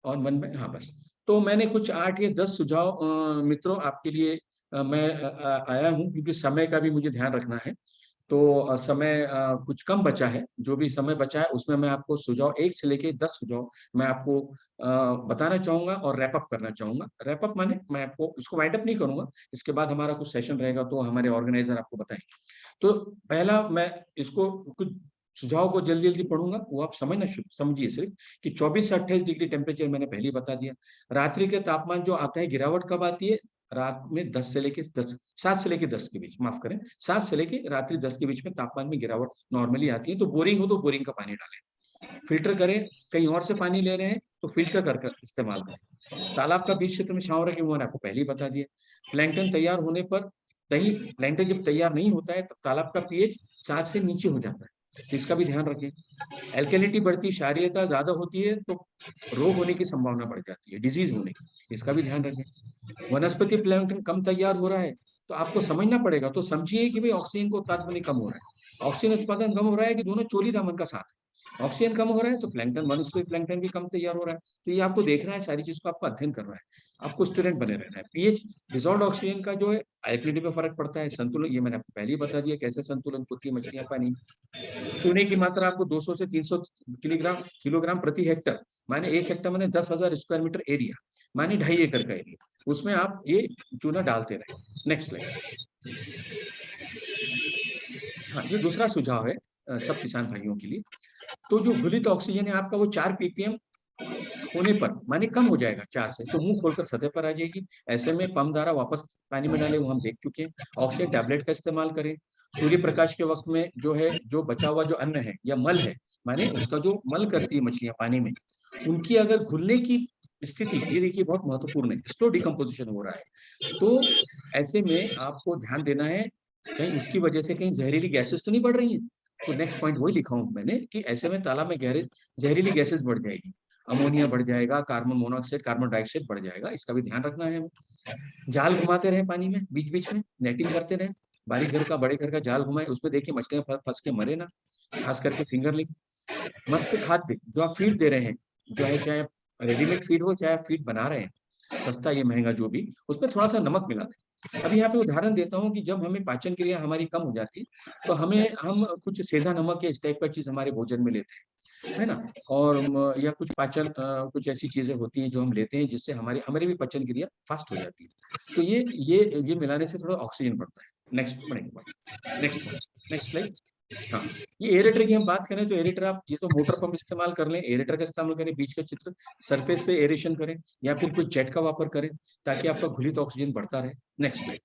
Speaker 2: On one में, हाँ बस। तो मैंने कुछ 8 या 10 सुझाव मित्रों आपके लिए मैं आया हूँ, क्योंकि समय का भी मुझे ध्यान रखना है। तो समय कुछ कम बचा है। जो भी समय बचा है उसमें मैं आपको सुझाव 1 से लेके 10 सुझाव मैं आपको बताना चाहूंगा और रैप अप करना चाहूंगा। रैप अप माने मैं आपको इसको वाइंड अप नहीं करूंगा, इसके बाद हमारा कुछ सेशन रहेगा तो हमारे ऑर्गेनाइजर आपको बताएंगे। तो पहला मैं इसको कुछ सुझाव को जल्दी जल्दी पढ़ूंगा, वो आप समझिए सिर्फ कि 24 से 28 डिग्री टेम्परेचर मैंने पहले ही बता दिया। रात्रि के तापमान जो आता है, गिरावट कब आती है? रात में 10 से लेके 10, 7 से लेके 10 के बीच, माफ करें, 7 से लेके रात्रि 10 के बीच में तापमान में गिरावट नॉर्मली आती है। तो बोरिंग हो तो बोरिंग का पानी डालें, फिल्टर करें, कहीं और से पानी ले रहे हैं तो फिल्टर कर इस्तेमाल करें। तालाब का बीच क्षेत्र में शावर रखें, वो मैंने आपको पहले ही बता दिया। प्लैंकटन तैयार होने पर, कहीं प्लैंकटन जब तैयार नहीं होता है तो तालाब का पीएच 7 से नीचे हो जाता है, तो इसका भी ध्यान रखें। एल्केलिटी बढ़ती, क्षारीयता ज्यादा होती है तो रोग होने की संभावना बढ़ जाती है, डिजीज होने की, इसका भी ध्यान रखें। वनस्पति प्लैंकटन कम तैयार हो रहा है तो आपको समझना पड़ेगा। तो समझिए कि भाई ऑक्सीजन का उत्पादन नहीं कम हो रहा है, ऑक्सीजन उत्पादन कम हो रहा है कि दोनों चोली दामन का साथ है। ऑक्सीजन कम हो रहा है तो प्लैंकटन, वनस्पति प्लैंकटन भी कम तैयार हो रहा है। तो ये आपको देखना है, सारी चीज को आपको अध्ययन करना है, आपको स्टूडेंट बने रहना है। पीएच, डिजॉल्व ऑक्सीजन का जो है एल्कलिटी पे फर्क पड़ता है। संतुलन, ये मैंने आपको पहले ही बता दिया कैसे संतुलन होती है मछलियां पानी में। चूने की मात्रा आपको 200 से 300 किलोग्राम प्रति हेक्टर, माने 1 हेक्टर माने 10,000 स्क्वायर मीटर एरिया, माने 2.5 एकड़ का एरिया, उसमें आप ये चूना डालते रहे। Next slide. हाँ, ये दूसरा सुझाव है सब किसान भाइयों के लिए। तो जो घुलित ऑक्सीजन है आपका, वो 4 ppm होने पर, माने कम हो जाएगा 4 से, तो मुंह खोलकर सतह पर आ जाएगी। ऐसे में पंप द्वारा वापस पानी में डाले, वो हम देख चुके हैं। ऑक्सीजन टैबलेट का इस्तेमाल करें। सूर्य प्रकाश के वक्त में जो है, जो बचा हुआ जो अन्न है या मल है, माने उसका जो मल करती है मछलियां पानी में, उनकी अगर घुलने की स्थिति, ये देखिए बहुत महत्वपूर्ण है, स्लो डिकम्पोजिशन हो रहा है, तो ऐसे में आपको ध्यान देना है कहीं उसकी वजह से कहीं जहरीली गैसेस तो नहीं बढ़ रही है। तो नेक्स्ट पॉइंट वही लिखा हूं मैंने कि ऐसे में तालाब में गहरे जहरीली गैसेस बढ़ जाएगी, अमोनिया बढ़ जाएगा, कार्बन मोनोऑक्साइड, कार्बन डाइऑक्साइड बढ़ जाएगा, इसका भी ध्यान रखना है हमें। जाल घुमाते रहे पानी में, बीच बीच में नेटिंग करते रहे। बारीक घर का, बड़े घर का जाल घुमाए, उसमें देखिए मछलियां फंस के मरे ना, खास करके फिंगरलिंग। मत्स्य खाद्य जो आप फीड दे रहे हैं, जो है चाहे रेडीमेड फीड हो चाहे फीड बना रहे हैं, सस्ता ये महंगा जो भी, उसमें थोड़ा सा नमक मिला दें। अब यहाँ पे उदाहरण देता हूँ कि जब हमें पाचन क्रिया हमारी कम हो जाती है तो हम कुछ सेंधा नमक या इस टाइप का चीज हमारे भोजन में लेते हैं, है ना। और या कुछ कुछ ऐसी चीजें होती हैं जो हम लेते हैं जिससे हमारी हमारी भी पाचन क्रिया फास्ट हो जाती है। तो ये मिलाने से थोड़ा ऑक्सीजन बढ़ता है। Next next next slide. हाँ, ये एरेटर की हम बात करें तो एरेटर, आप ये तो मोटर पंप इस्तेमाल कर लें, एरेटर का इस्तेमाल करें, बीच का चित्र, सरफेस पे एरेशन करें या फिर कोई जेट का वापर करें ताकि आपका घुलित ऑक्सीजन बढ़ता रहे। Next slide.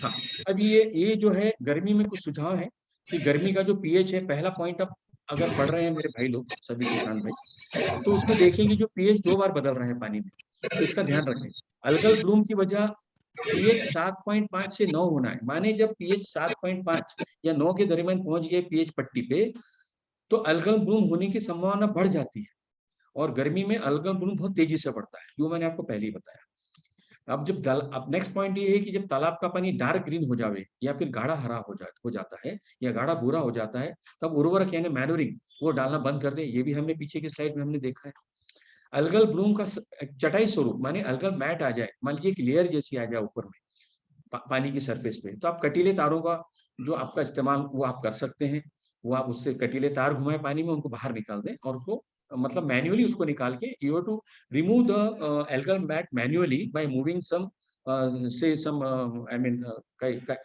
Speaker 2: हाँ, अब ये जो है गर्मी में कुछ सुझाव है कि गर्मी का जो पीएच है, पहला पॉइंट आप अगर पढ़ रहे हैं मेरे भाई लोग, सभी किसान भाई, तो उसमें देखेंगे जो पीएच 2 बार बदल रहा है पानी में, तो इसका ध्यान रखें। अलगल ब्लूम की वजह पीएच 7.5 से 9 होना है, माने जब पीएच 7.5 या 9 के दरमियान पहुंच गए पीएच पट्टी पे, तो अलगल ब्लूम होने की संभावना बढ़ जाती है। और गर्मी में अलगल ब्लूम बहुत तेजी से बढ़ता है, जो मैंने आपको पहले ही बताया। अब नेक्स्ट पॉइंट ये है कि जब तालाब का पानी डार्क ग्रीन हो जाए या फिर गाढ़ा हरा हो जाता है या गाढ़ा भूरा हो जाता है, तब उर्वरक यानी मैनोरिंग वो डालना बंद कर दें। ये भी हमने पीछे की स्लाइड में हमने देखा है। अलगल ब्लूम का चटाई स्वरूप, माने अलगल मैट आ जाए, मान लीजिए एक लेयर जैसी आ जाए ऊपर में पानी की सरफेस पे, तो आप कटीले तारों का जो आपका इस्तेमाल वो आप कर सकते हैं। वो आप उससे कटीले तार घुमाए पानी में, उनको बाहर निकाल दें और उसको मतलब मैन्युअली उसको निकाल के you have to remove the algal mat manually by moving some say some I mean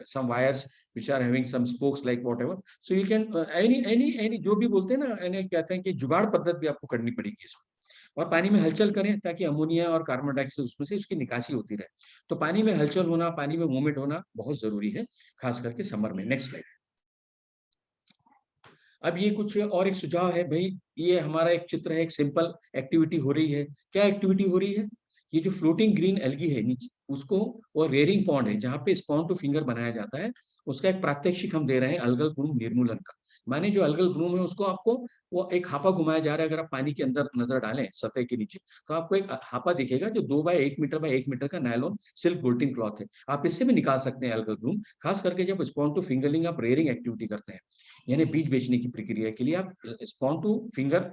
Speaker 2: some wires which are having some spokes like whatever, so you can any जो भी बोलते हैं ना, यानी कहते हैं कि जुगाड़ पद्धति भी आपको करनी पड़ेगी इसमें। और पानी में हलचल करें ताकि अमोनिया और कार्बन डाइऑक्साइड उसमें से उसकी निकासी होती रहे। तो पानी में हलचल होना, पानी में मूवमेंट होना बहुत जरूरी है, खास करके समर में। Next slide. अब ये कुछ और एक सुझाव है भाई, ये हमारा एक चित्र है, एक सिंपल एक्टिविटी हो रही है। क्या एक्टिविटी हो रही है? ये जो फ्लोटिंग ग्रीन एल्गी है नीचे, उसको, और रेयरिंग पॉन्ड है जहाँ पे स्पॉन टू फिंगर बनाया जाता है, उसका एक प्रात्यक्षिक हम दे रहे हैं अलगल ब्रूम निर्मूलन का। माने जो अलगल ब्रूम है उसको आपको वो एक हापा घुमाया जा रहा है। अगर आप पानी के अंदर नजर डालें सतह के नीचे, तो आपको एक हापा दिखेगा जो 2 बाय 1 मीटर का नायलॉन सिल्क बोल्टिंग क्लॉथ है। आप इससे भी निकाल सकते हैं अलगल ब्रूम, खास करके जब स्पॉन टू फिंगरिंग आप रेयरिंग एक्टिविटी करते हैं, यानी बीज बेचने की प्रक्रिया के लिए आप स्पॉन टू फिंगर,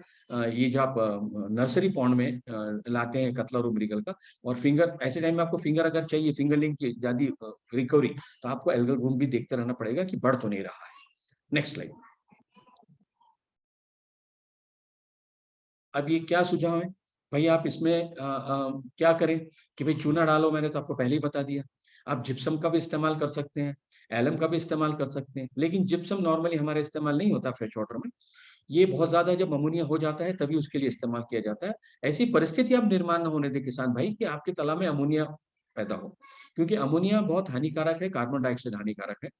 Speaker 2: ये जो आप नर्सरी पॉन्ड में लाते हैं कतला रूब्रिकल का, और फिंगर ऐसे टाइम में आपको फिंगर अगर चाहिए फिंगरलिंग की ज्यादा रिकवरी, तो आपको एल्गल ब्रूम भी देखते रहना पड़ेगा कि बढ़ तो नहीं रहा है। Next slide. अब ये क्या सुझाव है भाई, आप इसमें क्या करें कि भाई चूना डालो, मैंने तो आपको पहले ही बता दिया। आप जिप्सम का भी इस्तेमाल कर सकते हैं, एलम का भी इस्तेमाल कर सकते हैं, लेकिन जिप्सम नॉर्मली हमारे इस्तेमाल नहीं होता फ्रेश वाटर में। ये बहुत ज्यादा जब अमोनिया हो जाता है तभी उसके लिए इस्तेमाल किया जाता है। ऐसी परिस्थिति आप निर्माण न होने दें किसान भाई कि आपके तालाब में अमोनिया पैदा हो, क्योंकि अमोनिया बहुत हानिकारक है, कार्बन डाइऑक्साइड हानिकारक है।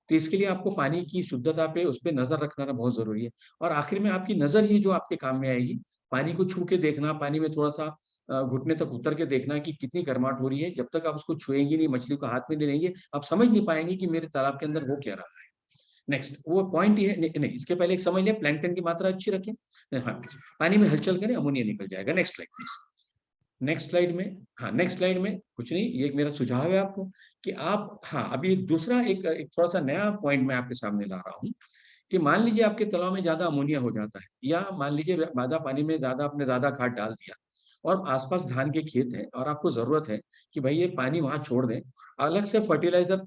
Speaker 2: तो इसके लिए आपको पानी की शुद्धता पे, उस पर नजर रखना बहुत जरूरी है। और आखिर में आपकी नजर ही जो आपके काम में आएगी। पानी को छू के देखना, पानी में थोड़ा सा घुटने तक उतर के देखना कि कितनी गर्माहट हो रही है। जब तक आप उसको छुएंगे नहीं, मछली को हाथ में नहीं लेंगे, आप समझ नहीं पाएंगे कि मेरे तालाब के अंदर हो क्या रहा है। नेक्स्ट वो पॉइंट ये है, नहीं इसके पहले एक समझ लें, प्लैंकटन की मात्रा अच्छी रखें। हाँ, पानी में हलचल करें, अमोनिया निकल जाएगा। Next slide please. Next slide में, हाँ नेक्स्ट स्लाइड में कुछ नहीं, ये मेरा सुझाव है आपको कि आप, हाँ अभी दूसरा एक थोड़ा सा नया पॉइंट मैं आपके सामने ला रहा हूँ कि मान लीजिए आपके तालाब में ज्यादा अमोनिया हो जाता है, या मान लीजिए ज्यादा पानी में ज्यादा आपने ज्यादा खाद डाल दिया, और आसपास धान के खेत हैं और आपको जरूरत है कि भाई ये पानी वहां छोड़ दें, अलग से फर्टिलाइजर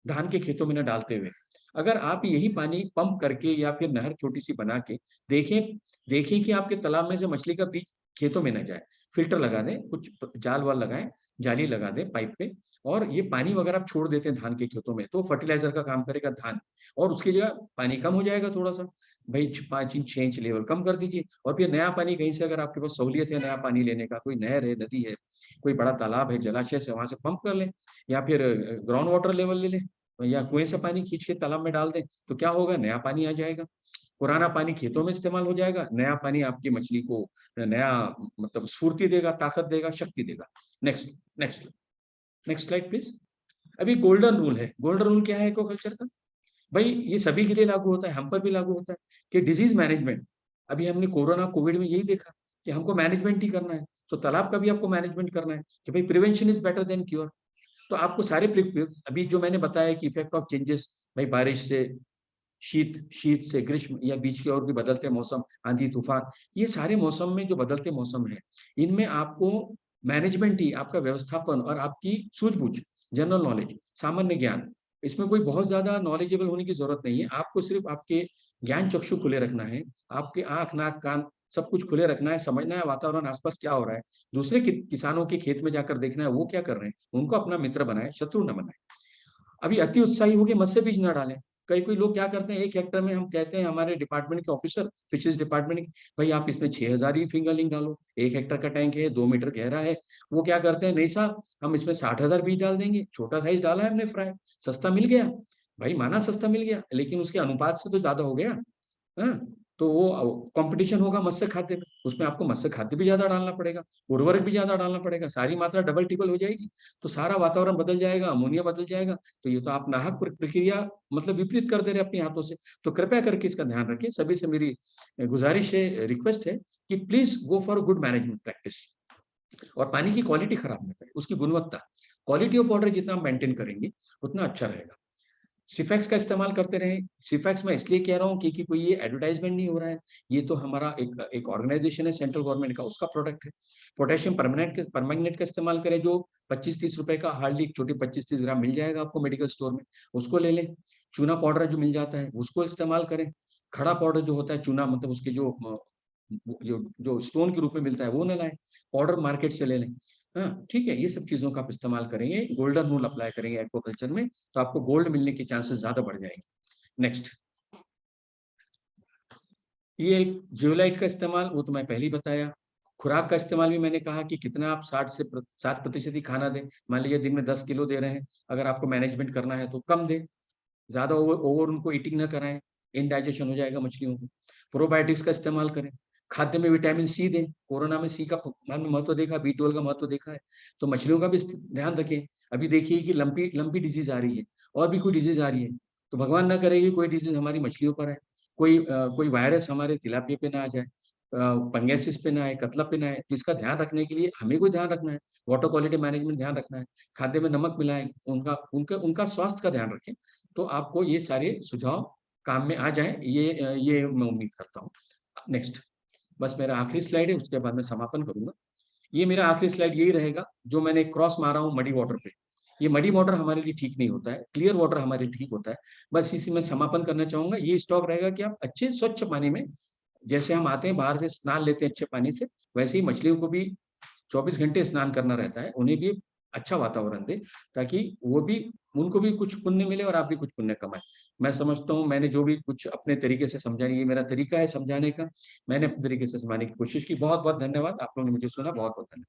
Speaker 2: धान के खेतों में न डालते हुए, अगर आप यही पानी पंप करके या फिर नहर छोटी सी बना के देखें, देखें कि आपके तालाब में से मछली का बीज खेतों में न जाए, फिल्टर लगा दें, कुछ जाल वाल लगाएं, जाली लगा दें पाइप पे, और ये पानी वगैरह आप छोड़ देते हैं धान के खेतों में, तो फर्टिलाइजर का काम करेगा धान, और उसकी जगह पानी कम हो जाएगा थोड़ा सा, भाई 5 इंच 6 इंच लेवल कम कर दीजिए। और फिर नया पानी कहीं से अगर आपके पास सहूलियत है नया पानी लेने का, कोई नहर है, नदी है, कोई बड़ा तालाब है, जलाशय से, वहां से पंप कर लें, या फिर ग्राउंड वाटर लेवल ले लें, या कुएं से पानी खींच के तालाब में डाल दें, तो क्या होगा, नया पानी आ जाएगा। पुराना पानी खेतों में इस्तेमाल हो जाएगा, नया पानी आपकी मछली को नया मतलब स्फूर्ति देगा, ताकत देगा, शक्ति देगा। Next next next slide please. अभी गोल्डन रूल है। गोल्डन रूल क्या है एक्वाकल्चर का भाई? ये सभी के लिए लागू होता है, हम पर भी लागू होता है कि डिजीज मैनेजमेंट। अभी हमने कोरोना कोविड में यही देखा कि हमको मैनेजमेंट ही करना है, तो तालाब का भी आपको मैनेजमेंट करना है कि भाई prevention is better than cure. तो आपको सारे अभी जो मैंने बताया कि इफेक्ट ऑफ चेंजेस, भाई बारिश से शीत, शीत से ग्रीष्म, या बीच के और भी बदलते मौसम, आंधी तूफान, ये सारे मौसम में जो बदलते मौसम है, इनमें आपको मैनेजमेंट ही, आपका व्यवस्थापन और आपकी सूझबूझ, जनरल नॉलेज, सामान्य ज्ञान, इसमें कोई बहुत ज्यादा नॉलेजेबल होने की जरूरत नहीं है। आपको सिर्फ आपके ज्ञान चक्षु खुले रखना है, आपके आंख नाक कान सब कुछ खुले रखना है, समझना है वातावरण आसपास क्या हो रहा है, दूसरे किसानों के खेत में जाकर देखना है वो क्या कर रहे हैं, उनको अपना मित्र बनाए, शत्रु न बनाए। अभी अति उत्साही होकर मत्स्य बीज ना डालें। कई कोई लोग क्या करते हैं, 1 हेक्टर में, हम कहते हैं हमारे डिपार्टमेंट के ऑफिसर, फिशरीज डिपार्टमेंट के, भाई आप इसमें 6,000 ही फिंगरलिंग डालो, 1 हेक्टर का टैंक है, 2 मीटर गहरा है। वो क्या करते हैं, नहीं साहब हम इसमें 60,000 बीज डाल देंगे, छोटा साइज डाला है हमने फ्राई, सस्ता मिल गया। भाई माना सस्ता मिल गया, लेकिन उसके अनुपात से तो ज्यादा हो गया। हाँ, तो वो कंपटीशन होगा मत्स्य खाद्य में, उसमें आपको मत्स्य खाद्य भी ज्यादा डालना पड़ेगा, उर्वरक भी ज्यादा डालना पड़ेगा, सारी मात्रा डबल ट्रिपल हो जाएगी, तो सारा वातावरण बदल जाएगा, अमोनिया बदल जाएगा। तो ये तो आप नाहक प्रक्रिया मतलब विपरीत कर दे रहे अपने हाथों से। तो कृपया करके इसका ध्यान रखें। सभी से मेरी गुजारिश है, रिक्वेस्ट है कि please go for good management practice, और पानी की क्वालिटी खराब ना करें, उसकी गुणवत्ता, क्वालिटी ऑफ वाटर जितना हम मेंटेन करेंगे उतना अच्छा रहेगा। सिफेक्स का इस्तेमाल करते रहें। सिफेक्स मैं इसलिए कह रहा हूँ क्योंकि कोई ये एडवर्टाइजमेंट नहीं हो रहा है, ये तो हमारा एक ऑर्गेनाइजेशन है सेंट्रल गवर्नमेंट का, उसका प्रोडक्ट है। पोटेशियम परमैंगनेट का इस्तेमाल करें, जो 25-30 रुपए का हार्डली एक छोटी 25-30 ग्राम मिल जाएगा आपको मेडिकल स्टोर में, उसको ले लें। चूना पाउडर जो मिल जाता है उसको इस्तेमाल करें। खड़ा पाउडर जो होता है चूना, मतलब उसके जो जो जो स्टोन के रूप में मिलता है वो न लाएं, पाउडर मार्केट से ले लें। हाँ, ठीक है, ये सब चीजों का आप इस्तेमाल करेंगे, गोल्डन रूल अप्लाई करेंगे एक्वाकल्चर में, तो आपको गोल्ड मिलने के चांसेस ज्यादा बढ़ जाएंगे। नेक्स्ट, ये जियोलाइट का इस्तेमाल वो तो मैं पहले ही बताया। खुराक का इस्तेमाल भी मैंने कहा कि कितना आप 60% ही खाना दें। मान लीजिए दिन में 10 किलो दे रहे हैं, अगर आपको मैनेजमेंट करना है तो कम दें, ज्यादा ओवर उनको ईटिंग ना कराएं, इनडाइजेशन हो जाएगा मछलियों को। प्रोबायोटिक्स का इस्तेमाल करें, खाद्य में विटामिन सी दें। कोरोना में सी का हमने महत्व देखा, B12 का महत्व देखा है, तो मछलियों का भी ध्यान रखें। अभी देखिए कि लंपी लंपी डिजीज आ रही है, और भी कोई डिजीज आ रही है, तो भगवान ना करे कि कोई डिजीज हमारी मछलियों पर है, कोई वायरस हमारे तिलापिया पे ना आ जाए, पंगेसिस पे ना आए, कतला पे ना आए। तो इसका ध्यान रखने के लिए हमें को ध्यान रखना है, वाटर क्वालिटी मैनेजमेंट ध्यान रखना है, खाद्य में नमक मिलाएं, उनका उनका उनका स्वास्थ्य का ध्यान रखें, तो आपको ये सारे सुझाव काम में आ जाए, ये मैं उम्मीद करता हूँ। नेक्स्ट, बस मेरा आखिरी स्लाइड है, उसके बाद मैं समापन करूंगा। ये मेरा आखिरी स्लाइड यही रहेगा, जो मैंने क्रॉस मारा हूँ मडी वाटर पे। ये मडी वाटर हमारे लिए ठीक नहीं होता है, क्लियर वाटर हमारे लिए ठीक होता है। बस इसी में समापन करना चाहूंगा। ये स्टॉक रहेगा कि आप अच्छे स्वच्छ पानी में, जैसे हम आते हैं बाहर से स्नान लेते हैं अच्छे पानी से, वैसे ही मछलियों को भी 24 घंटे स्नान करना रहता है, उन्हें भी अच्छा वातावरण दे, ताकि वो भी, उनको भी कुछ पुण्य मिले और आप भी कुछ पुण्य कमाए। मैं समझता हूँ मैंने जो भी कुछ अपने तरीके से समझा, ये मेरा तरीका है समझाने का, मैंने अपने तरीके से समझाने की कोशिश की। बहुत बहुत धन्यवाद, आप लोगों ने मुझे सुना, बहुत बहुत धन्यवाद।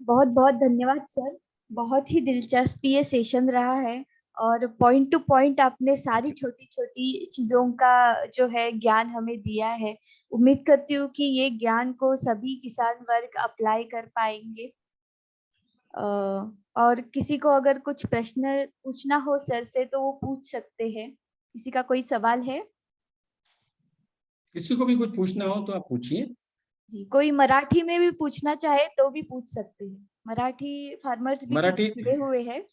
Speaker 1: बहुत बहुत धन्यवाद सर, बहुत ही दिलचस्प ये सेशन रहा है, और पॉइंट टू पॉइंट आपने सारी छोटी छोटी चीजों का जो है ज्ञान हमें दिया है। उम्मीद करती हूँ कि ये ज्ञान को सभी किसान वर्ग अप्लाई कर पाएंगे। और किसी को अगर कुछ प्रश्न पूछना हो सर से तो वो पूछ सकते हैं। किसी का कोई सवाल है?
Speaker 2: किसी को भी कुछ पूछना हो तो आप पूछिए।
Speaker 1: जी, कोई मराठी में भी पूछना चाहे तो भी पूछ सकते हैं। मराठी फार्मर्स भी कुछ
Speaker 2: मराठी,
Speaker 1: जुड़े हुए हैं।